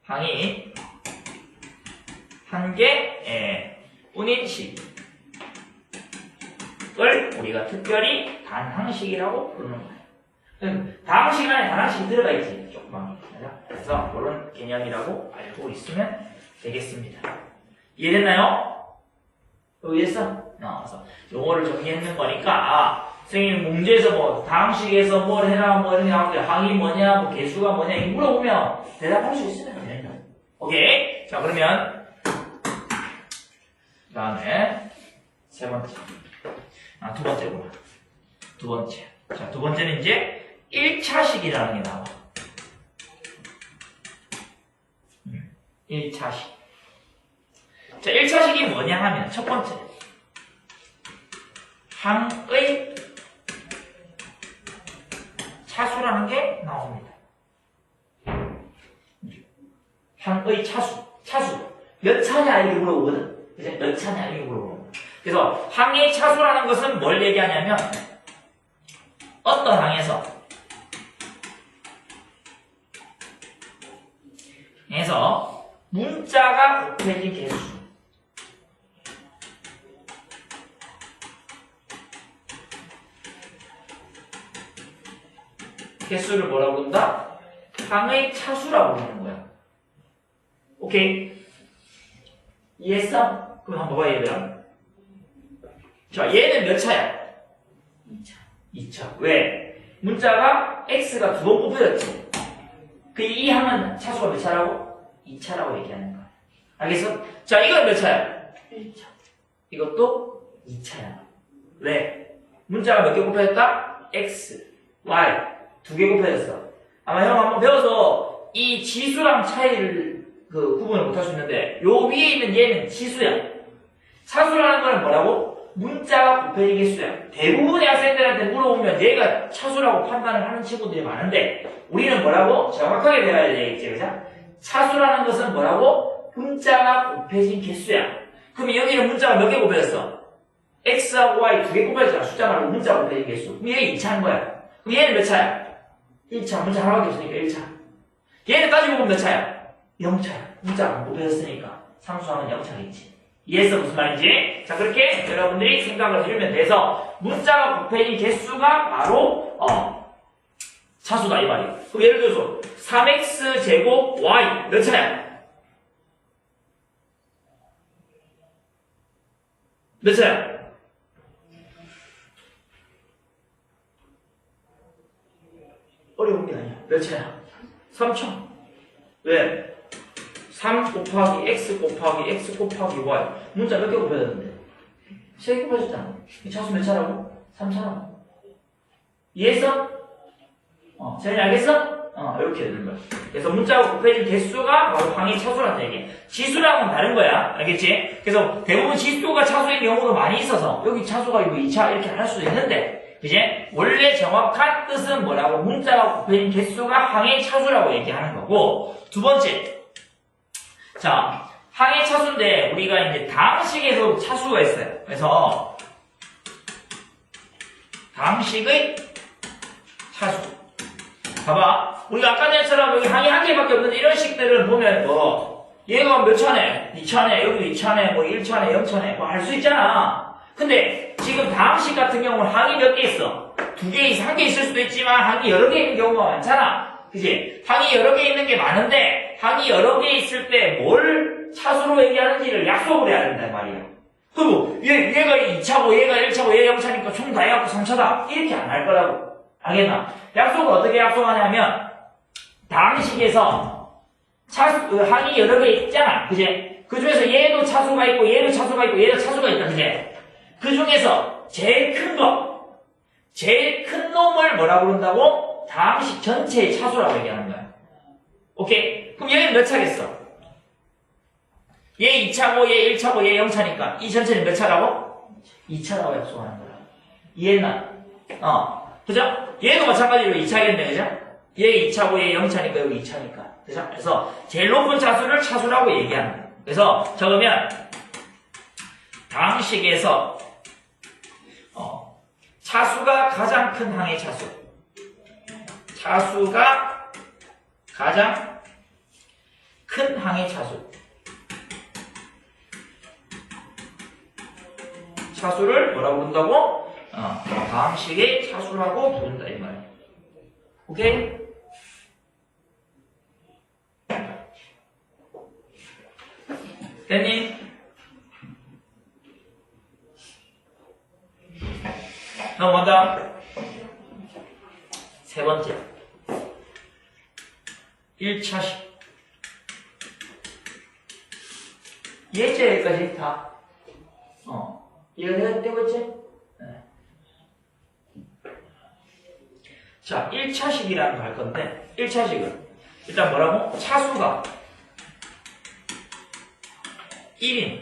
항이 한 개 뿐인 식을 우리가 특별히 단항식이라고 부르는 거예요. 다항식 안에 단항식이 들어가 있지. 조금만. 그래서 그런 개념이라고 알고 있으면 되겠습니다. 이해됐나요? 이해했어? 그래서 요거를 정리했는 거니까 선생님 문제에서 뭐 다항식에서 뭘 해라 뭐 이런 게 나오는데 항이 뭐냐 뭐 개수가 뭐냐 이거 물어보면 대답할 수 있으면 되는 거야. 오케이? 자 그러면 그 다음에 세 번째 두 번째구나. 두 번째. 자, 두 번째는 이제 1차식이라는 게 나와. 1차식. 자, 1차식이 뭐냐 하면 첫 번째. 항의 차수라는 게 나옵니다. 항의 차수. 몇 차냐 이렇게 물어보거든. 그치? 몇 차냐 이렇게 물어보거든. 그래서 항의 차수라는 것은 뭘 얘기하냐면 어떤 항에서 문자가 곱해진 개수 개수를 뭐라고 부른다? 항의 차수라고 부르는 거야. 오케이? 이해했어? 그럼 한번 봐봐 얘들아. 자, 얘는 몇 차야? 2차. 왜? 문자가 x가 두 번 곱해졌지. 이 항은 차수가 몇 차라고? 2차라고 얘기하는 거야. 알겠어? 자, 이건 몇 차야? 1차. 이것도 2차야. 왜? 문자가 몇 개 곱해졌다? x, y 두 개 곱해졌어. 아마 형 한번 배워서 이 지수랑 차이를 구분을 못할 수 있는데 요 위에 있는 얘는 지수야. 차수라는 건 뭐라고? 문자가 곱해진 개수야. 대부분의 학생들한테 물어보면 얘가 차수라고 판단을 하는 친구들이 많은데 우리는 뭐라고? 정확하게 배워야 되겠지, 그죠? 차수라는 것은 뭐라고? 문자가 곱해진 개수야. 그럼 여기는 문자가 몇 개 곱해졌어? x하고 y 두 개 곱해졌잖아. 숫자 말고 문자가 곱해진 개수. 그럼 얘가 2차인 거야. 그럼 얘는 몇 차야? 1차. 문자 하나밖에 없으니까 1차. 얘는 따지고 보면 몇 차야? 0차야. 문자가 안 곱해졌으니까 상수하면 0차겠지. 이해했어? 무슨 말인지? 자, 그렇게 여러분들이 생각을 해주면 돼서 문자가 곱해진 개수가 바로 차수다 이 말이에요. 그럼 예를 들어서 3x 제곱 y 몇 차야? 몇 차야? 어려운 게 아니야. 몇 차야? 3차. 왜? 3 곱하기 x 곱하기 x 곱하기 y 문자 몇 개 곱해졌는데? 3개 곱해졌잖아. 이 차수 몇 차라고? 3차라고. 이해했어? 잘 알겠어? 이렇게 되는 거야. 그래서 문자가 곱해진 개수가 바로 항의 차수라는 얘기야. 지수랑은 다른 거야. 알겠지? 그래서 대부분 지수가 차수인 경우도 많이 있어서 여기 차수가 이거 2차 이렇게 할 수도 있는데 그지? 원래 정확한 뜻은 뭐라고? 문자가 곱해진 개수가 항의 차수라고 얘기하는 거고 두 번째 자, 항의 차수인데 우리가 이제 다항식에서 차수가 있어요. 그래서 다항식의 차수. 봐봐. 우리가 아까 전처럼 여기 항이 한 개밖에 없는데 이런 식들을 보면 얘가 몇 차네? 2차네, 여기 2차네, 1차네, 0차네 할 수 있잖아. 근데 지금 다항식 같은 경우는 항이 몇 개 있어? 2개, 1개 있을 수도 있지만 항이 여러 개 있는 경우가 많잖아. 그치? 항이 여러 개 있는 게 많은데 항이 여러 개 있을 때 뭘 차수로 얘기하는지를 약속을 해야 된단 말이야. 그리고 얘가 2차고 얘가 1차고 얘가 0차니까 총 다 해갖고 3차다 이렇게 안 할 거라고. 알겠나? 약속을 어떻게 약속하냐면 다항식에서 항이 여러 개 있잖아. 그치? 그 중에서 얘도 차수가 있고 얘도 차수가 있고 얘도 차수가 있다. 그치? 그 중에서 제일 큰 놈을 뭐라고 부른다고? 다항식 전체의 차수라고 얘기하는 거야. 오케이? 그럼 얘는 몇 차겠어? 얘 2차고 얘 1차고 얘 0차니까 이 전체는 몇 차라고? 2차라고 약속하는 거야. 이해했나? 그죠? 얘도 마찬가지로 2차겠네, 그죠? 얘 2차고 얘 0차니까 여기 2차니까. 그죠? 그래서 제일 높은 차수를 차수라고 얘기하는 거야. 그래서 적으면 다항식에서 차수가 가장 큰 항의 차수. 차수가 가장 큰 항의 차수. 차수를 뭐라고 부른다고? 다항식의 차수라고 부른다 이 말이야. 오케이? 됐니? 넘어간다. 세 번째. 1차식. 이해했지? 여기까지 다. 이해가 되겠지? 네. 자, 1차식이라는 거 할 건데, 1차식은 일단 뭐라고? 차수가 1인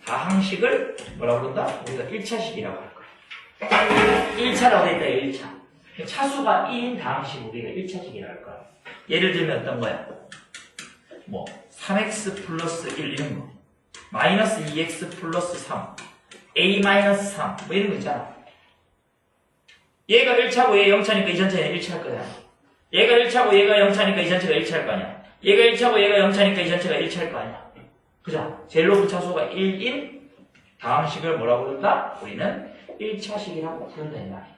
다항식을 뭐라고 그런다? 우리가 1차식이라고 할 거야. 1차라고 돼 있다, 1차. 차수가 1인 다항식 우리가 1차식이라고 할 거야. 예를 들면 어떤 거야? 뭐 3x 플러스 1 이런 거, 마이너스 2x 플러스 3, a 마이너스 3 뭐 이런 거 있잖아. 얘가 1차고 얘 0차니까 이 전체는 1차일 거야. 얘가 1차고 얘가 0차니까 이 전체가 1차일 거 아니야. 얘가 1차고 얘가 0차니까 이 전체가 1차일 거 아니야. 그죠? 제일 높은 차수가 1인 다항식을 뭐라고 부른다? 우리는 1차식이라고 부른다 이 말이야.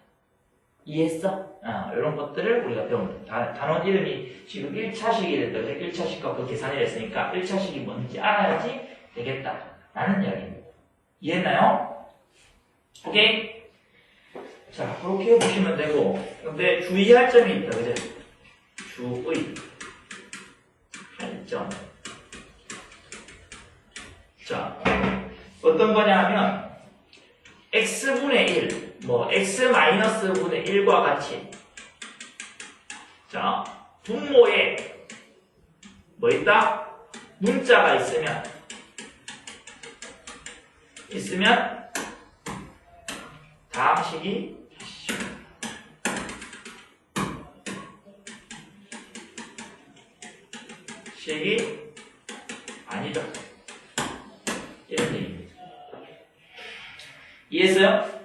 이해했어? 이런 것들을 우리가 배우는 단원 이름이 지금 1차식이 됐다. 1차식과 그 계산을 했으니까 1차식이 뭔지 알아야지 되겠다 라는 이야기입니다. 이해했나요? 오케이? 자, 그렇게 보시면 되고, 근데 주의할 점이 있다, 그죠? 주의 할 점. 자, 어떤 거냐 하면 x분의 1, 뭐 x-분의 1과 같이, 자, 분모에 뭐 있다? 문자가 있으면 다항식이 식이 아니다. 이런 얘기입니다. 이해했어요?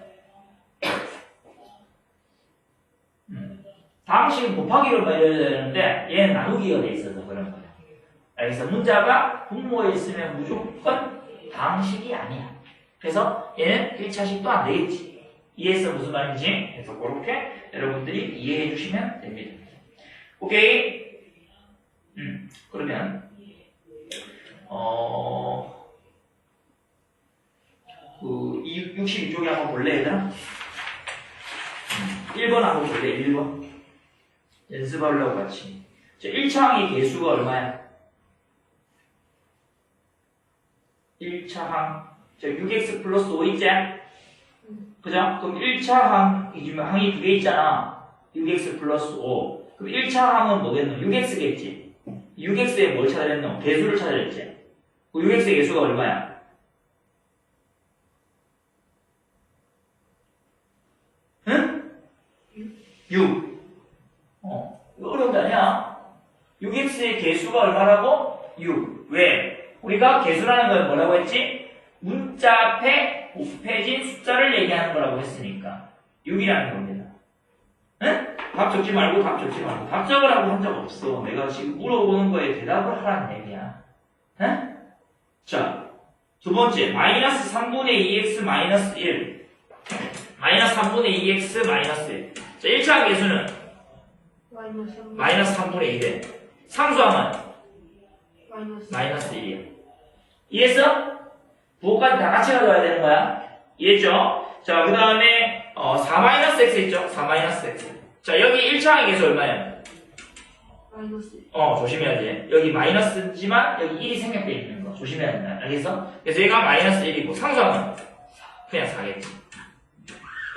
다항식은 곱하기로 말해야 되는데 얘는 나누기가 돼 있어서 그런 거야. 그래서 문자가 분모에 있으면 무조건 다항식이 아니야. 그래서 얘는 1차식도 안 되겠지. 이해했어? 무슨 말인지? 그래서 그렇게 여러분들이 이해해 주시면 됩니다. 오케이? 그러면 그 62쪽에 한번 볼래 얘들아? 1번 한번 볼래? 1번 연습하려고 같이. 1차항의 개수가 얼마야? 1차항 6x 플러스 5 있지? 그죠? 그럼 1차 항이 두 개 있잖아. 6x 플러스 5. 그럼 1차 항은 뭐겠노? 6x겠지? 6x에 뭘 찾아냈노? 개수를 찾아냈지? 그 6x의 개수가 얼마야? 응? 6. 이거 어려운 게 아니야. 6x의 개수가 얼마라고? 6. 왜? 우리가 개수라는 건 뭐라고 했지? 문자 앞에 곱해진 숫자를 얘기하는 거라고 했으니까 6이라는 겁니다. 응? 답 적지 말고 답 적으라고 한 적 없어. 내가 지금 물어보는 거에 대답을 하라는 얘기야. 응? 자, 두 번째 마이너스 3분의 2x 마이너스 1 마이너스 3분의 2x 마이너스 1. 자, 1차 개수는 마이너스 3분의 2래. 상수항은 마이너스 1이야. 이해했어? 부호까지 다 같이 가져와야 되는 거야. 이해했죠? 자, 그 다음에 4-x 있죠? 4-x. 자, 여기 1차항의 개수 얼마야? 조심해야 돼. 여기 마이너스지만 여기 1이 생략되어 있는 거 조심해야 된다. 알겠어? 그래서 얘가 마이너스 1이고 상수항은 그냥 4겠지.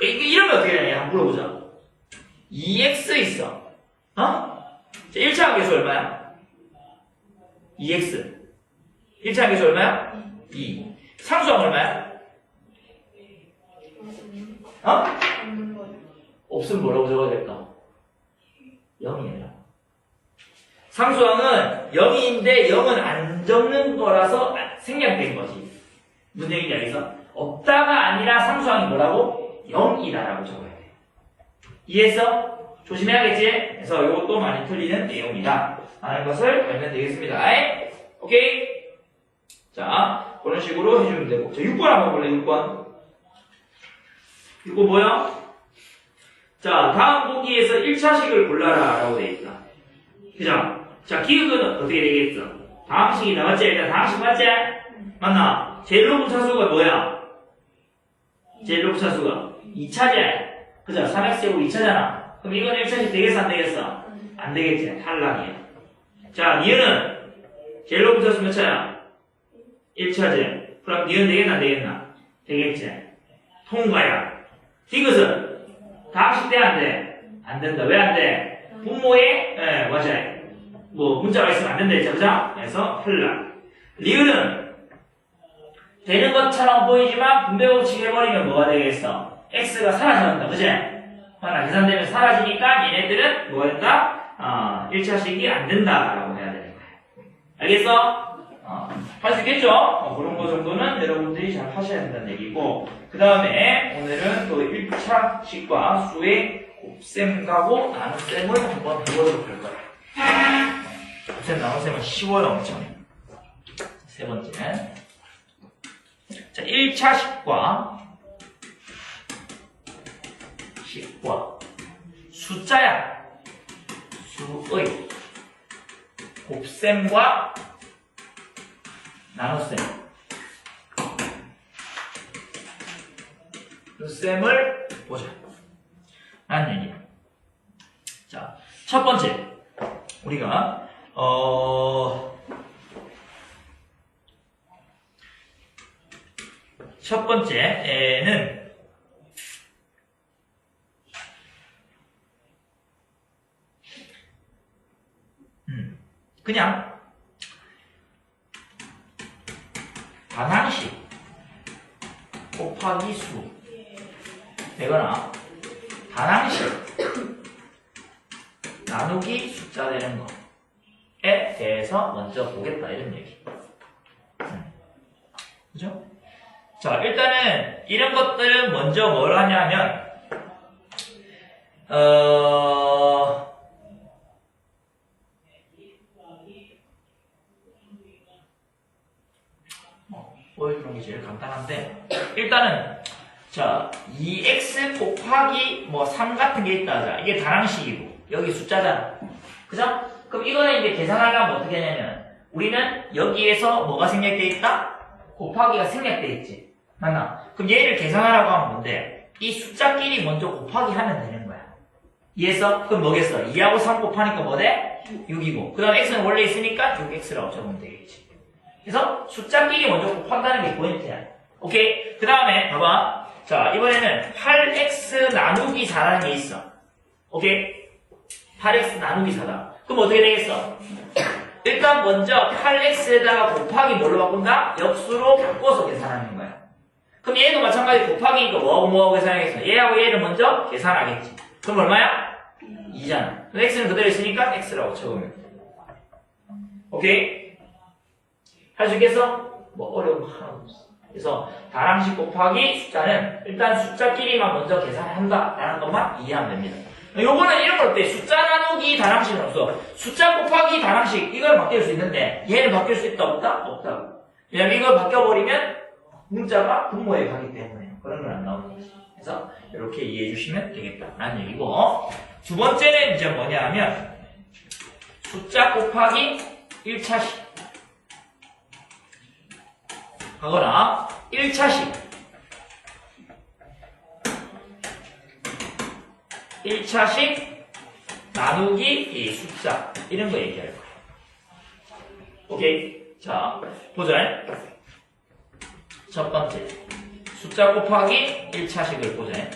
이러면 어떻게 되냐? 한번 물어보자. 2x 있어. 자, 1차항 개수 얼마야? 2x. 1차항 개수 얼마야? 2. 상수항 얼마야? 없으면 뭐라고 적어야 될까? 0이에요. 상수항은 0인데 0은 안 적는 거라서 생략된 거지. 무슨 얘기인지 알겠어? 없다가 아니라 상수항이 뭐라고? 0이다라고 적어야 돼. 이해했어? 조심해야겠지? 그래서 이것도 많이 틀리는 내용이다 라는 것을 알면 되겠습니다. 오케이? 자, 그런 식으로 해주면 되고. 자, 6번 한번 볼래, 6번. 6번 뭐야? 자, 다음 보기에서 1차식을 골라라 라고 되어 있다. 그죠? 자, 기억은 어떻게 되겠어? 다항식이다, 맞지? 일단 다항식 맞지? 맞나? 제일 높은 차수가 뭐야? 제일 높은 차수가 2차지? 그죠? 3x제곱 2차잖아. 그럼 이건 1차식 되겠어, 안 되겠어? 안 되겠지. 탈락이야. 자, 니은은 제일 높은 차수 몇 차야? 1차지. 그럼 니은 되겠나, 안 되겠나? 되겠지. 통과야. 디귿은 다항식 돼, 안 돼? 안 된다. 왜 안 돼? 분모에, 맞아요. 뭐, 문자가 있으면 안 된다 했죠, 그죠? 그래서 탈락. 리을은 되는 것처럼 보이지만 분배 법칙 해버리면 뭐가 되겠어? x가 사라진다, 그지? 하나 계산되면 사라지니까 얘네들은 뭐가 된다? 1차식이 안 된다라고 해야 되는 거야. 알겠어? 할 수 있겠죠? 그런 거 정도는 여러분들이 잘 하셔야 된다는 얘기고, 그 다음에 오늘은 또 1차식과 수의 곱셈하고 나눗셈을 한번 해보도록 할 거야. 곱셈 나눗셈은 쉬워요, 엄청. 세 번째. 자, 1차식과 숫자야. 수의 곱셈과 나눗셈. 그 셈을 보자. 라는 얘기야. 자, 첫 번째. 우리가, 첫 번째는 그냥 반항식 곱하기 수 되거나 반항식 나누기 숫자 되는 거에 대해서 먼저 보겠다 이런 얘기. 그죠? 자, 일단은 이런 것들은 먼저 뭘 하냐면 보여주는 게 제일 간단한데, 일단은 자 2x 곱하기 뭐 3 같은 게 있다 하자. 이게 다항식이고 여기 숫자잖아, 그죠? 그럼 이거는 이제 계산하려면 어떻게 하냐면 우리는 여기에서 뭐가 생략되어 있다? 곱하기가 생략되어 있지, 맞나? 그럼 얘를 계산하라고 하면 뭔데? 이 숫자끼리 먼저 곱하기 하면 되는 거야. 이해했어? 그럼 뭐겠어? 2하고 3 곱하니까 뭐 돼? 6이고 그 다음 x는 원래 있으니까 6x라고 적으면 되겠지. 그래서 숫자끼리 먼저 곱한다는 게 포인트야. 오케이? 그 다음에 봐봐. 자, 이번에는 8x 나누기 4라는 게 있어. 오케이? 8x 나누기 4다. 그럼 어떻게 되겠어? 일단 먼저 8x에다가 곱하기 뭘로 바꾼다? 역수로 바꿔서 계산하는 거야. 그럼 얘도 마찬가지 곱하기니까 뭐하고 계산하겠어? 얘하고 얘를 먼저 계산하겠지. 그럼 얼마야? 2잖아. 그럼 x는 그대로 있으니까 x라고 적으면 돼. 오케이? 할 수 있겠어? 뭐 어려운 거 하나도 없어. 그래서 다항식 곱하기 숫자는 일단 숫자끼리만 먼저 계산한다 라는 것만 이해하면 됩니다. 요거는 이런 걸 어때? 숫자 나누기 다항식은 없어. 숫자 곱하기 다항식 이걸 바뀔 수 있는데 얘는 바뀔 수 있다 없다? 없다고. 왜냐면 이걸 바뀌어버리면 문자가 분모에 가기 때문에 그런 건 안 나오는 거지. 그래서 이렇게 이해해 주시면 되겠다 라는 얘기고, 두 번째는 이제 뭐냐 하면 숫자 곱하기 1차식 하거나 1차식 나누기 이 숫자 이런 거 얘기할 거야. 오케이? 자, 보자. 첫 번째 숫자 곱하기 1차식을 보자.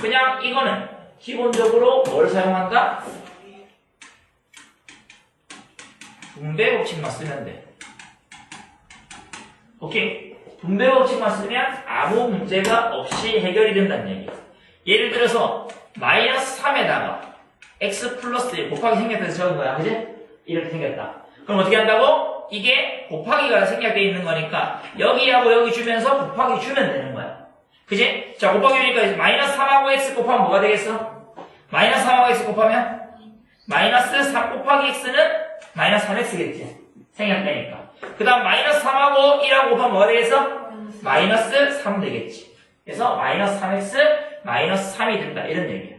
그냥 이거는 기본적으로 뭘 사용한다? 분배 법칙만 쓰면 돼. 오케이? 분배 법칙만 쓰면 아무 문제가 없이 해결이 된다는 얘기야. 예를 들어서 마이너스 3에다가 x 플러스 1 곱하기 생겼다 적은 거야. 그지? 이렇게 생겼다. 그럼 어떻게 한다고? 이게 곱하기가 생략되어 있는 거니까 여기하고 여기 주면서 곱하기 주면 되는 거야. 그지? 자, 곱하기니까 마이너스 3하고 x 곱하면 뭐가 되겠어? 마이너스 3하고 x 곱하면 마이너스 3 곱하기 x는 마이너스 3x겠지. 생략되니까. 그 다음 마이너스 3하고 1하고 곱하면 뭐가 되겠어? 마이너스 3 되겠지. 그래서 마이너스 3x 마이너스 3이 된다. 이런 얘기야.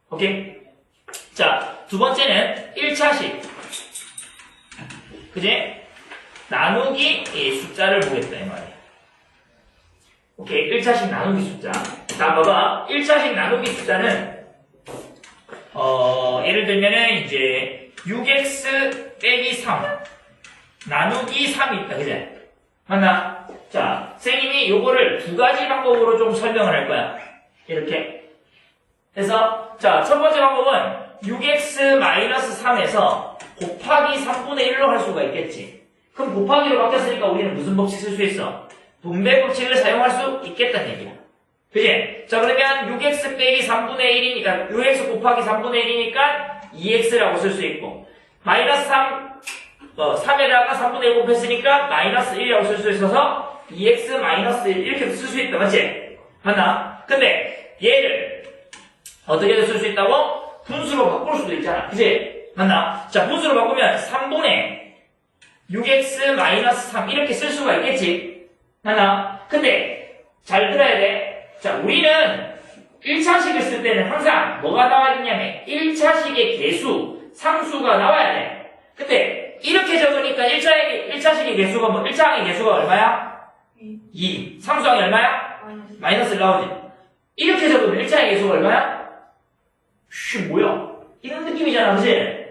오케이? 자, 두 번째는 1차식. 그지? 나누기 이 숫자를 보겠다. 이 말이야. 오케이. 1차식 나누기 숫자. 자, 봐봐. 1차식 나누기 숫자는 예를 들면은 이제 6x 빼기 3 나누기 3이 있다. 그제? 맞나? 자, 선생님이 요거를 두 가지 방법으로 좀 설명을 할 거야. 이렇게. 그래서 자, 첫 번째 방법은 6x-3에서 곱하기 3분의 1로 할 수가 있겠지. 그럼 곱하기로 바뀌었으니까 우리는 무슨 법칙 쓸 수 있어? 분배 법칙을 사용할 수 있겠다는 얘기야. 그지? 자, 그러면 6x 빼기 3분의 1이니까 6x 곱하기 3분의 1이니까 2x라고 쓸 수 있고 마이너스 3에다가 3분의 1 곱했으니까 마이너스 1이라고 쓸 수 있어서 2x 마이너스 1 이렇게 쓸 수 있다. 맞지? 맞나? 근데 얘를 어떻게 쓸 수 있다고? 분수로 바꿀 수도 있잖아. 그지? 맞나? 자, 분수로 바꾸면 3분의 6x 마이너스 3 이렇게 쓸 수가 있겠지? 맞나? 근데 잘 들어야 돼. 자, 우리는 1차식을 쓸 때는 항상 뭐가 나와야 되냐면 1차식의 개수, 상수가 나와야 돼. 근데 이렇게 적으니까 1차식의 개수가 1차항의 개수가 얼마야? 2. 상수항이 얼마야? 마이너스 1 나오지. 이렇게 적으면 1차항의 개수가 얼마야? 뭐야? 이런 느낌이잖아, 그치?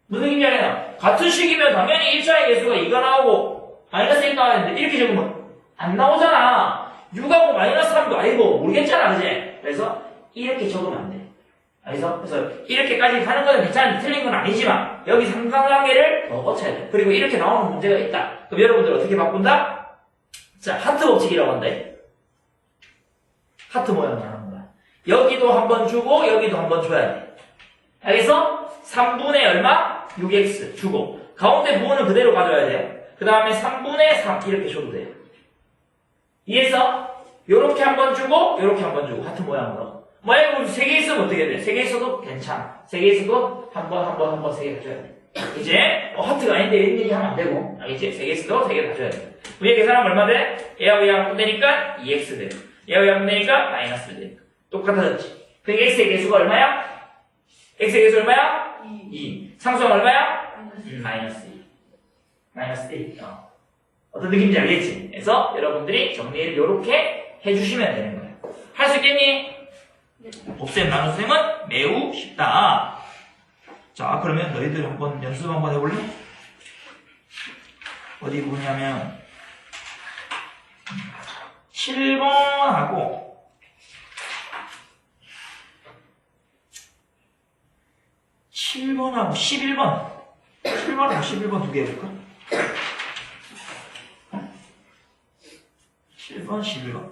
무슨 느낌이냐? 같은 식이면 당연히 1차의 개수가 2가 나오고 마이너스 1 나와야 되는데 이렇게 적으면 안 나오잖아. 6하고 마이너스 3도 아니고 모르겠잖아, 그치? 그래서 이렇게 적으면 안 돼. 알겠어? 그래서 이렇게까지 하는 거는 괜찮은데 틀린 건 아니지만 여기 삼각관계를 더 거쳐야 돼. 그리고 이렇게 나오는 문제가 있다. 그럼 여러분들 어떻게 바꾼다? 자, 하트 법칙이라고 한다. 하트 모양을 하는 거야. 여기도 한번 주고 여기도 한번 줘야 돼. 알겠어? 3분의 얼마? 6x 주고 가운데 부분은 그대로 가져야 돼요. 그 다음에 3분의 3 이렇게 줘도 돼요. 이해했어? 요렇게 한번 주고 요렇게 한번 주고 같은 모양으로. 만약에 3개 있으면 어떻게 돼? 3개 있어도 괜찮아. 3개 있어도 한 번 3개 다 줘야 돼. 이제 하트가 아닌데 이런 얘기 하면 안 되고 알겠지? 3개 있어도 3개 다 줘야 돼. 위에 계산하면 얼마 돼? 얘하고 얘하고 되니까 2x 돼. 얘하고 얘하고 되니까 마이너스 돼. 똑같아졌지? 그 x의 개수가 얼마야? x의 개수 얼마야? 2. 상수는 얼마야? 마이너스 2. 마이너스 1. 어떤 느낌인지 알겠지? 그래서 여러분들이 정리를 이렇게 해주시면 되는 거예요. 할 수 있겠니? 네. 곱셈 나눗셈은 매우 쉽다. 자, 그러면 너희들 한번 연습 한번 해볼래? 어디 보냐면 7번하고 11번 7번하고 11번 두 개 해볼까? 7번, 11번.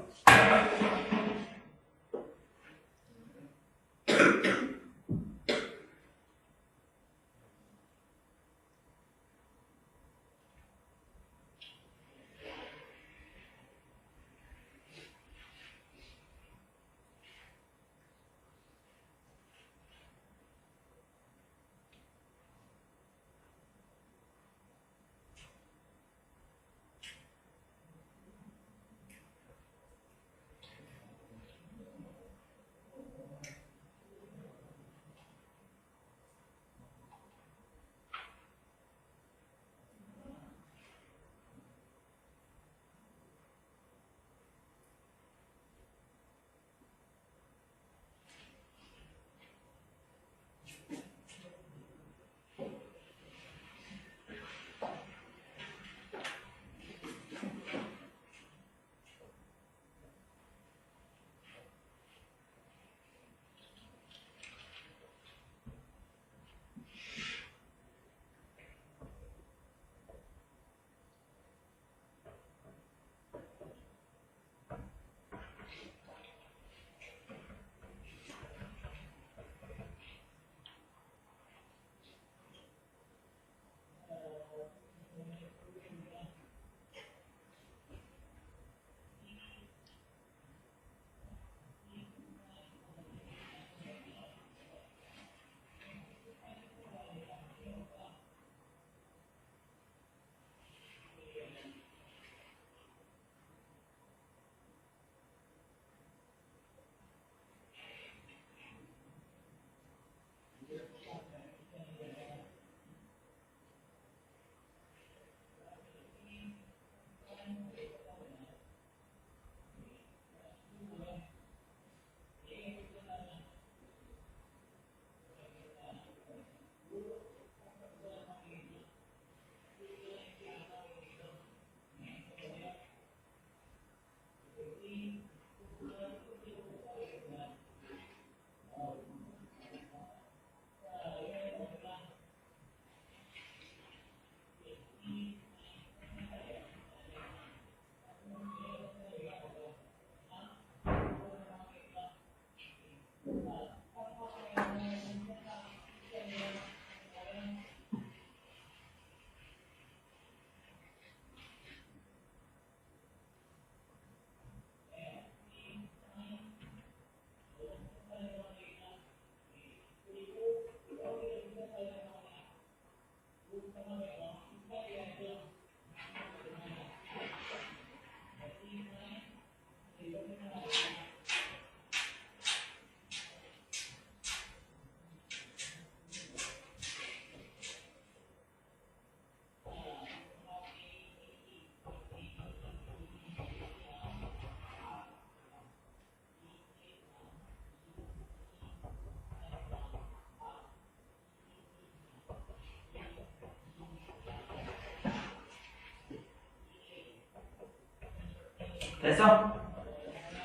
됐어?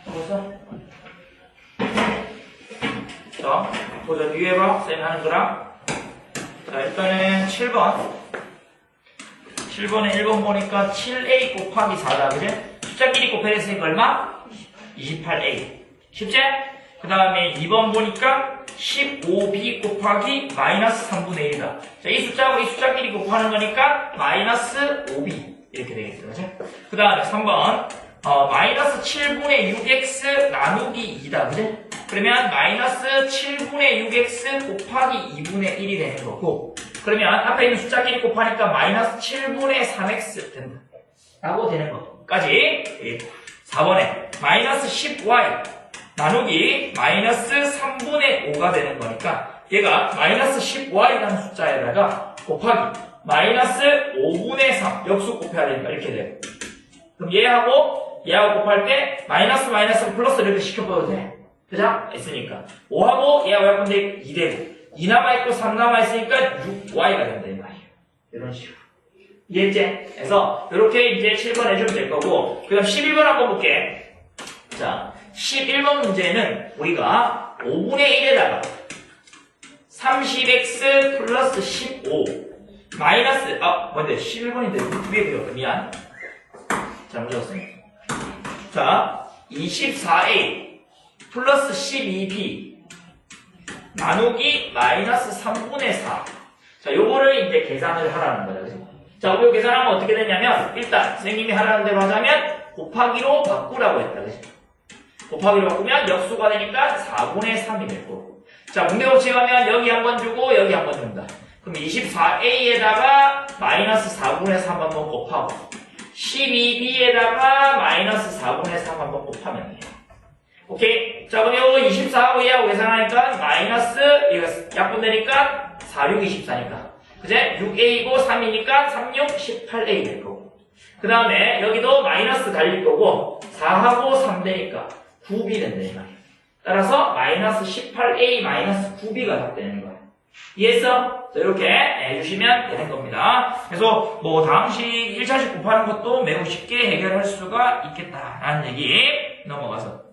됐어? 자, 보자. 뒤에 해봐. 쌤이 하는 거랑. 자, 일단은 7번. 7번에 1번 보니까 7a 곱하기 4다. 그지? 숫자끼리 곱해냈으니까 얼마? 28a. 쉽지? 그 다음에 2번 보니까 15b 곱하기 마이너스 3분의 1이다. 자, 이 숫자하고 이 숫자끼리 곱하는 거니까 마이너스 5b. 이렇게 되겠죠. 그지? 그 다음에 3번. 마이너스 7분의 6x 나누기 2다. 그지? 그러면 마이너스 7분의 6x 곱하기 2분의 1이 되는 거고, 그러면 앞에 있는 숫자끼리 곱하니까 마이너스 7분의 3x 된다. 라고 되는 거까지. 4번에 마이너스 10y 나누기 마이너스 3분의 5가 되는 거니까 얘가 마이너스 10y라는 숫자에다가 곱하기 마이너스 5분의 3 역수 곱해야 되니까 이렇게 돼요. 그럼 얘하고 곱할 때 마이너스 마이너스 플러스 이렇게 시켜봐도 돼. 그죠? 있으니까 5하고 얘하고 약분데 2되고 2 남아있고 3 남아있으니까 6y가 된다 이 말이에요. 이런 식으로 이해했지? 그래서 이렇게 이제 7번 해주면 될 거고, 그 다음 11번 한번 볼게. 자, 11번 문제는 우리가 5분의 1에다가 30x 플러스 15 마이너스 뭔데 11번인데 위에 배웠다. 미안, 잘못 적었어요. 자, 24a 플러스 12b 나누기 마이너스 3분의 4. 자, 요거를 이제 계산을 하라는 거죠. 그죠? 자, 우리 계산하면 어떻게 되냐면, 일단 선생님이 하라는 대로 하자면 곱하기로 바꾸라고 했다. 그죠? 곱하기로 바꾸면 역수가 되니까 4분의 3이 될 거고. 자, 문제 고침하면 여기 한 번 주고 여기 한 번 준다. 그럼 24a에다가 마이너스 4분의 3 한번 곱하고 12b에다가 마이너스 4분의 3 한번 곱하면 돼요. 오케이? 자, 그럼 이거 24하고 얘하고 계산하니까 마이너스 이거 약분되니까 4, 6, 24니까. 그제? 6a고 3이니까 3, 6, 18a 될 거고. 그 다음에 여기도 마이너스 달릴 거고 4하고 3 되니까 9b 된다 이 말이야. 따라서 마이너스 18a 마이너스 9b가 답되는 거야. 이해했어? 자, 이렇게 해주시면 되는 겁니다. 그래서 뭐 다항식 1차식 곱하는 것도 매우 쉽게 해결할 수가 있겠다라는 얘기 넘어가서.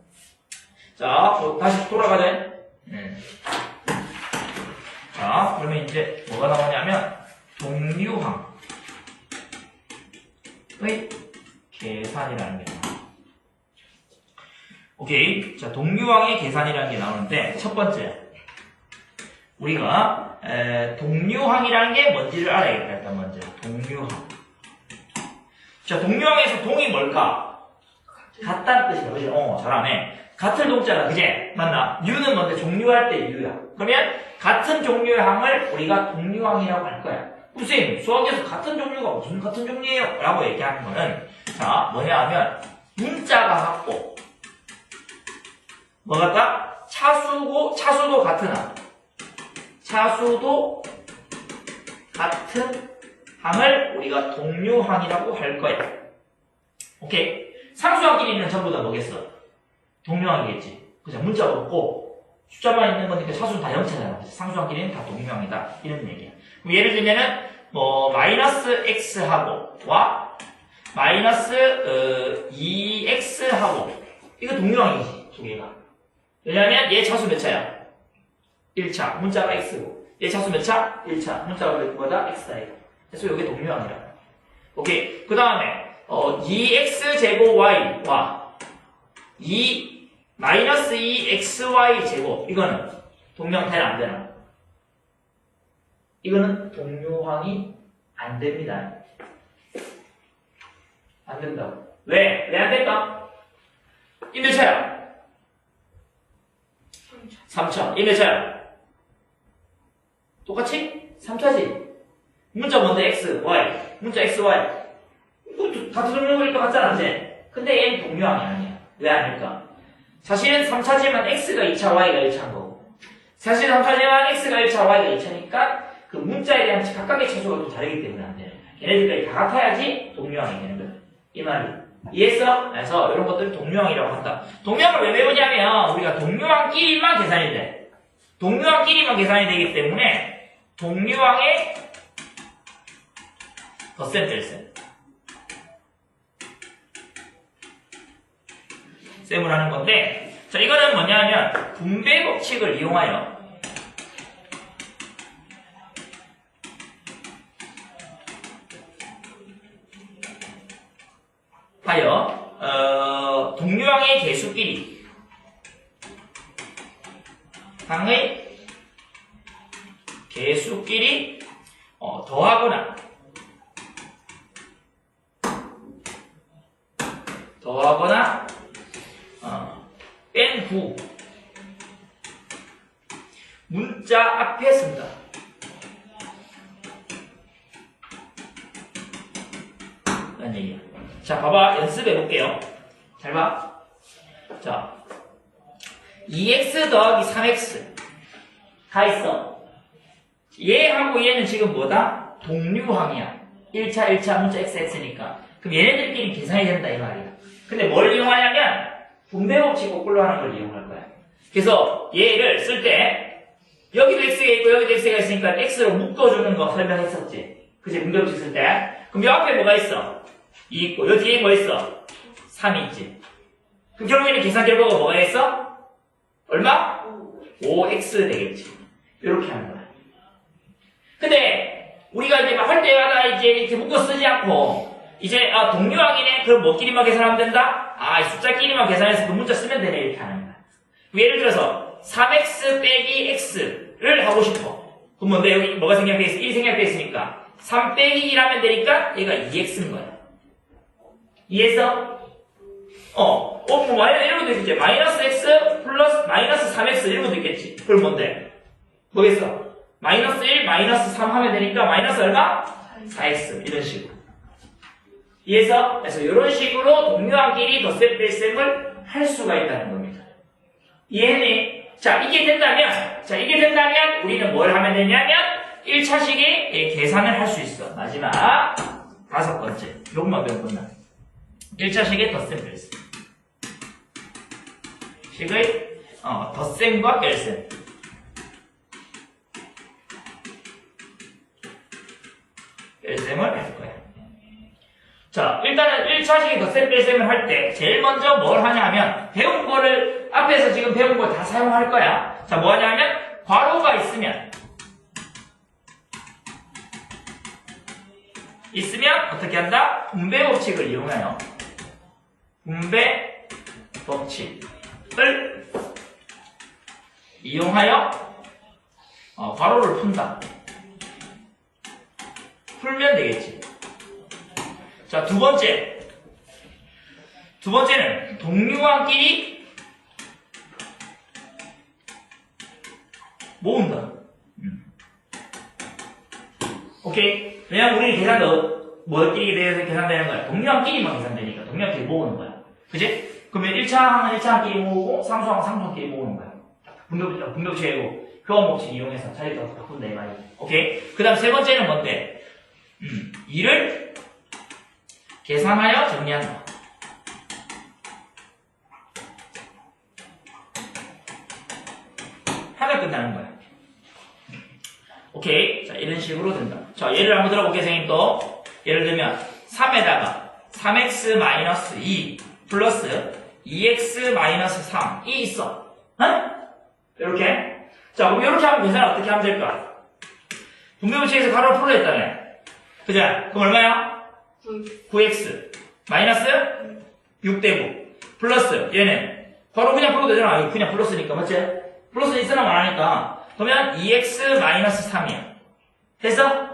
자, 다시 돌아가자. 자, 그러면 이제 뭐가 나오냐면 동류항의 계산이라는 게 나와요. 오케이. 자, 동류항의 계산이라는 게 나오는데 첫 번째 우리가 동류항이라는 게 뭔지를 알아야겠다. 일단 먼저 동류항. 자, 동류항에서 동이 뭘까? 같다는 뜻이다. 그죠? 잘하네. 같은 동자가 그제 맞나? 유는 뭔데? 종류할 때 유야. 그러면 같은 종류의 항을 우리가 동류항이라고 할 거야. 선생님, 수학에서 같은 종류가 무슨 같은 종류예요? 라고 얘기하는 거는 자, 뭐냐 하면 문자가 같고 뭐 같다? 차수도 같은 항. 차수도 같은 항을 우리가 동류항이라고 할 거야. 오케이? 상수항끼리는 전부 다 뭐겠어? 동류항이겠지. 그죠? 문자가 없고 숫자만 있는 거니까 차수는 다 영차잖아. 상수항끼리는 다 동류항이다. 이런 얘기야. 그럼 예를 들면은 뭐 마이너스 x하고 와 마이너스 2x하고 이거 동류항이지. 두 개가. 왜냐하면 얘 차수 몇 차야? 1차. 문자가 x고 얘 차수 몇 차? 1차. 문자가 몇 거다? x다. 그래서 이게 동류항이라. 오케이. 그 다음에 2x제곱 y와 마이너스 2xy 제곱 이거는 동명태는 안 되나? 이거는 동류항이 안 됩니다. 안 된다고. 왜? 왜 안 될까? 이 몇 차야? 3차. 이 몇 차야? 똑같이? 3차지. 문자 뭔데? x, y. 문자 x, y. 다 두들겨버릴 것 같잖아, 이제. 근데 얘는 동류항이 아니야. 왜 아닐까? 사실은 3차지만 x가 2차, y가 1차인 거고. 사실 3차지만 x가 1차, y가 2차니까 그 문자에 대한 각각의 차수가 또 다르기 때문에 안 돼. 걔네들까지 다 같아야지 동류항이 되는 거야. 이 말이. 이해했어? 그래서 이런 것들을 동류항이라고 한다. 동류항을 왜 배우냐면 우리가 동류항끼리만 계산이 돼. 동류항끼리만 계산이 되기 때문에 동류항의 덧셈 뺄셈. 셈을 하는 건데, 자, 이거는 뭐냐면 분배 법칙을 이용하여 동류항의 개수끼리 항의 개수끼리 더하거나 뺀 후 문자 앞에 쓴다. 라는 얘기야. 자, 봐봐. 연습해 볼게요. 잘 봐. 자, 2x 더하기 3x 다 있어. 얘하고 얘는 지금 뭐다? 동류항이야. 1차 문자 xx니까. 그럼 얘네들끼리 계산이 된다 이 말이야. 근데 뭘 이용하냐면 분배법칙 거꾸로 하는 걸 이용할 거야. 그래서 얘를 쓸 때 여기도 x가 있고 여기도 x가 있으니까 x로 묶어주는 거 설명했었지. 그치? 분배법칙 쓸 때. 그럼 요 앞에 뭐가 있어? 2 있고 요 뒤에 뭐 있어? 3이 있지. 그럼 결국에는 계산 결과가 뭐가 있어? 얼마? 5x 되겠지. 이렇게 하는 거야. 근데 우리가 이제 막 할 때마다 이제 이렇게 묶어 쓰지 않고 이제 동류항이네. 그럼 뭐끼리만 계산하면 된다? 숫자끼리만 계산해서 그 문자 쓰면 되네. 이렇게 하는 거야. 예를 들어서 3x 빼기 x를 하고 싶어. 그럼 뭔데? 여기 뭐가 생략돼 있어? 1이 생략돼 있으니까 3 빼기 1하면 되니까 얘가 2x인 거야. 이해했어? 뭐 이런 것도 있겠지. 마이너스 x 플러스 마이너스 3x 이런 것도 있겠지. 그럼 뭔데? 뭐겠어? 마이너스 1, 마이너스 3 하면 되니까 마이너스 얼마? 4x 이런 식으로. 이해해서? 그래서 이런 식으로 동류항끼리 덧셈 뺄셈을 할 수가 있다는 겁니다. 이해했니? 자, 이게 된다면 우리는 뭘 하면 되냐면 1차식의 계산을 할 수 있어. 마지막 5번째. 요것만 배우면 끝나. 1차식의 덧셈 뺄셈. 식의 덧셈과 뺄셈. 뺄셈을 할 거야. 자, 일단은 1차식의 덧셈 뺄셈을 할 때 제일 먼저 뭘 하냐 하면 배운 거를 앞에서 지금 배운 거 다 사용할 거야. 자, 뭐 하냐 하면 괄호가 있으면 어떻게 한다? 분배 법칙을 이용하여 분배 법칙을 이용하여 괄호를 푼다. 풀면 되겠지. 자, 두 번째는 동류항끼리 모은다. 오케이? 왜냐면 우리 계산도 뭐끼리 대해서 계산되는 거야? 동류항끼리만 계산되니까 동류항끼리 모으는 거야. 그치? 그러면 1차항은 1차항끼리 모으고 상수항은 상수항끼리 모으는 거야. 분배법칙이고 교환법칙 이용해서 자리값을 바꾼다 이 말이야. 오케이? 그 다음 세 번째는 뭔데? 이를 계산하여 정리한다. 하면 끝나는 거야. 오케이. 자, 이런 식으로 된다. 자, 예를 한번 들어볼게요, 선생님 또. 예를 들면, 3에다가 3x-2 플러스 2x-3이 있어. 이렇게. 자, 그럼 이렇게 하면 계산을 어떻게 하면 될까? 분배법칙에서 가로를 풀려 했다며. 그죠? 그럼 얼마야? 9x 마이너스 6대고 플러스 얘는 바로 그냥 풀어도 되잖아. 이거 그냥 플러스니까 맞지? 플러스 있으나 말하니까 그러면 2x-3이야. 됐어?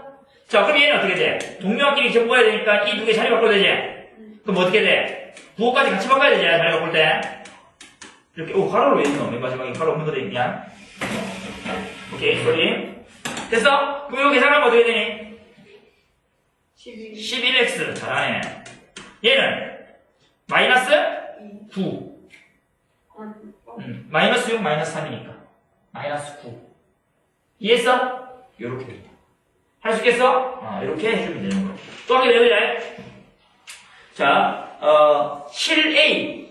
자, 그럼 얘는 어떻게 돼? 동류항끼리 전부 해야 되니까 이 두 개 자리 바꿔야 되지? 그럼 어떻게 돼? 부호까지 같이 바꿔야 되지? 자리 바꿀 때 이렇게 가로를 왜 있노? 맨 마지막에 가로 없는 거 돼 있냐? 오케이, 소리 됐어? 그럼 이거 계산하면 어떻게 되니? 11. 11x. 잘하네. 얘는 마이너스 9. 마이너스 6, 마이너스 3이니까. 마이너스 9. 이해했어? 요렇게 된다. 할 수 있겠어? 이렇게 해주면 되는 거야. 또 한 개 내보자. 자, 7a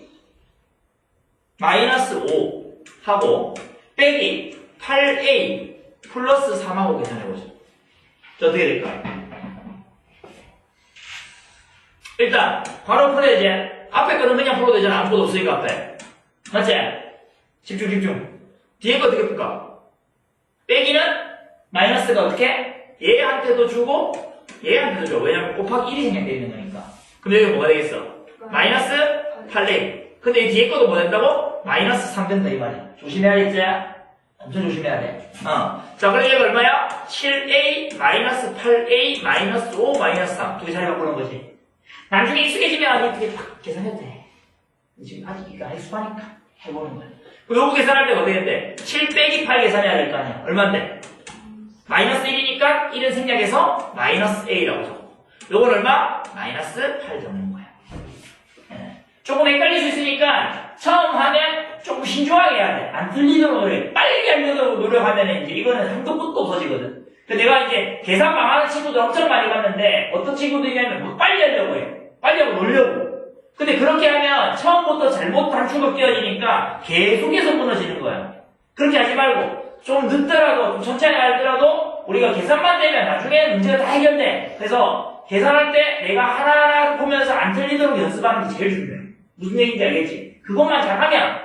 마이너스 5 하고 빼기 8a 플러스 3하고 계산해보자. 자, 어떻게 될까요? 일단 바로 풀어야지. 앞에 거는 그냥 풀어도 되잖아. 아무것도 없으니까 앞에. 맞지? 집중 집중. 뒤에 거 어떻게 풀까? 빼기는 마이너스가 어떻게? 얘한테도 주고 얘한테도 줘. 왜냐면 곱하기 1이 생략되어 있는 거니까. 그럼 여기 뭐가 되겠어? 마이너스 8a. 근데 이 뒤에 것도 뭐 된다고? 마이너스 3 된다 이 말이야. 조심해야겠지? 엄청 조심해야 돼. 자, 그럼 얘가 얼마야? 7a 마이너스 8a 마이너스 5 마이너스 3. 두 개 자리 바꾸는 거지. 나중에 익숙해지면 이렇게 팍 계산해도 돼. 지금 아직 이거 아직 수하니까 해보는 거야. 요거 계산할 때 어떻게 돼? 7 빼기 8 계산해야 될 거 아니야. 얼마인데? 마이너스 1이니까 1은 생략해서 마이너스 a라고 적어. 요건 얼마? 마이너스 8 적는 거야. 조금 헷갈릴 수 있으니까 처음 하면 조금 신중하게 해야 돼. 안 틀리도록 노력. 빨리 하려고 노력하면 이제 이거는 한도 끝도 없어지거든. 내가 이제 계산 망하는 친구들 엄청 많이 봤는데 어떤 친구들이냐면 막 빨리 하려고 해. 빨리 하고 놀려고. 근데 그렇게 하면 처음부터 잘못 단추가 끼어지니까 계속해서 무너지는 거야. 그렇게 하지 말고 좀 늦더라도 좀 천천히 하더라도 우리가 계산만 되면 나중에 문제가 다 해결돼. 그래서 계산할 때 내가 하나하나 보면서 안 틀리도록 연습하는 게 제일 중요해. 무슨 얘기인지 알겠지? 그것만 잘하면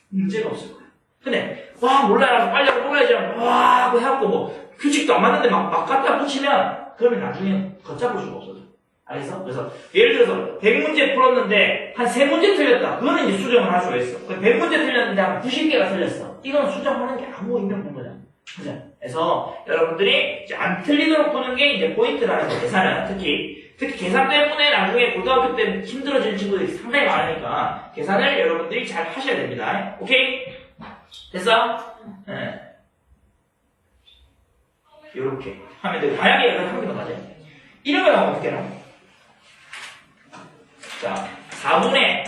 문제가 없을 거야. 근데 와 몰라요. 빨리 하고 뽑아야지. 와 하고 해갖고 뭐 규칙도 안 맞는데 막 갖다 붙이면 그러면 나중에 걷잡을 수가 없어져. 알겠어? 그래서 예를 들어서 100문제 풀었는데 한 3문제 틀렸다. 그거는 이제 수정을 할 수가 있어. 100문제 틀렸는데 한 90개가 틀렸어. 이건 수정하는 게 아무 의미 없는 거잖아. 그죠? 그래서 여러분들이 이제 안 틀리도록 푸는 게 이제 포인트라는 거. 계산은 특히 계산 때문에 나중에 고등학교 때 힘들어지는 친구들이 상당히 많으니까 계산을 여러분들이 잘 하셔야 됩니다. 오케이? 됐어? 네. 요렇게 하면 되고 만약에 이렇게 하는 게 더 맞아요. 이런 거는 어떻게 해요? 자, 4분의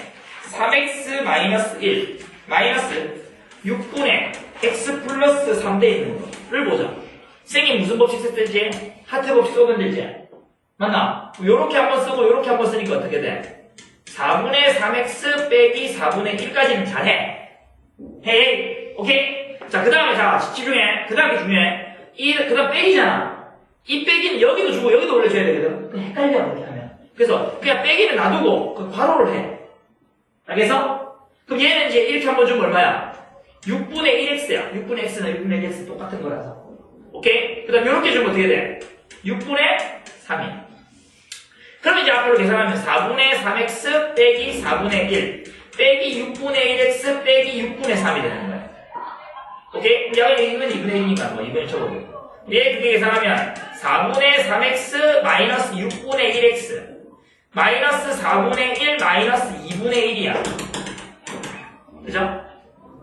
3x 마이너스 1 마이너스 6분의 x 플러스 3대 있는 거를 보자. 선생님 무슨 법칙 썼든지 하트 법칙 써면 되지? 맞나? 요렇게 한번 쓰고 요렇게 한번 쓰니까 어떻게 돼? 4분의 3x 빼기 4분의 1까지는 잘해. 헤이, 오케이? 자, 그 다음에 자, 집중해. 그 다음에 중요해. 그 다음 빼기잖아. 이 빼기는 여기도 주고 여기도 올려줘야 되거든. 그냥 헷갈려, 그렇게 하면. 그래서 그냥 빼기는 놔두고 그 괄호를 해. 알겠어? 그럼 얘는 이제 이렇게 한번 주면 얼마야? 6분의 1x야. 6분의 x는 6분의 x 똑같은 거라서. 오케이? 그 다음 이렇게 주면 어떻게 돼? 6분의 3이. 그럼 이제 앞으로 계산하면 4분의 3x 빼기 4분의 1 빼기 6분의 1x 빼기 6분의 3이 되는 거야. 오케이? 이건 2분의 1이니까 뭐 2분의 쳐보고. 얘 그게 계산하면 4분의 3x 마이너스 6분의 1x 마이너스 4분의 1 마이너스 2분의 1이야. 그죠?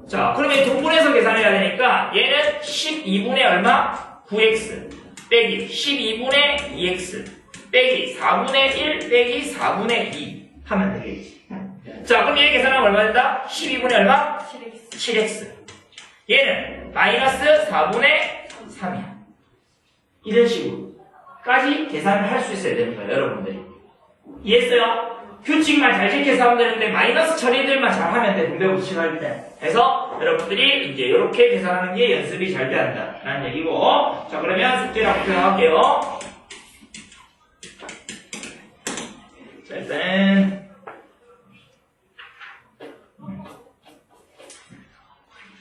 자, 그러면 동분해서 계산해야 되니까 얘는 12분의 얼마? 9x 빼기 12분의 2x 빼기 4분의 1 빼기 4분의 2 하면 되겠지. 자, 그럼 얘 계산하면 얼마 된다? 12분의 얼마? 7x. 얘는 마이너스 4분의 3이야. 이런 식으로까지 계산을 할 수 있어야 되는 거예요, 여러분들이. 이해했어요? 규칙만 잘 지켜서 하면 되는데 마이너스 처리들만 잘 하면 돼, 분배 법칙할 때. 그래서 여러분들이 이제 이렇게 계산하는 게 연습이 잘 돼야 한다 라는 얘기고. 자, 그러면 숙제랑 부탁할게요. 자, 일단은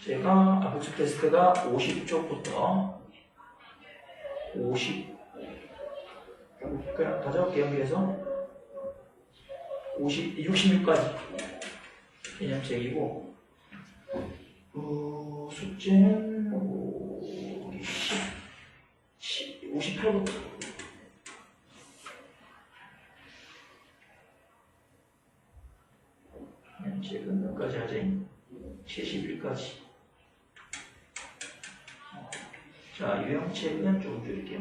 제가 복습 테스트가 50쪽부터 그냥 가져올게요. 연결해서 66까지 개념책이고 숙제는 58부터 개념책은 몇까지 하지? 71까지. 자, 유형책은 조금 줄일게요.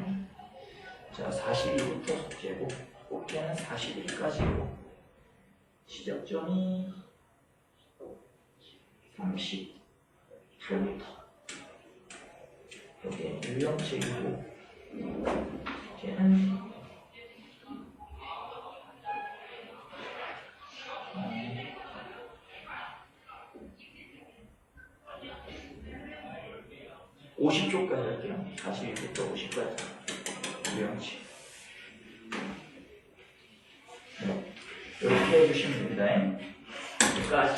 자, 42부터 속재고 꽃게는 41까지고 지적점이 38부터 여기에 유형책이고 걔는 50초까지 할게요. 42부터 50까지 유형책. 이렇게 해주시면 됩니다. 여기까지.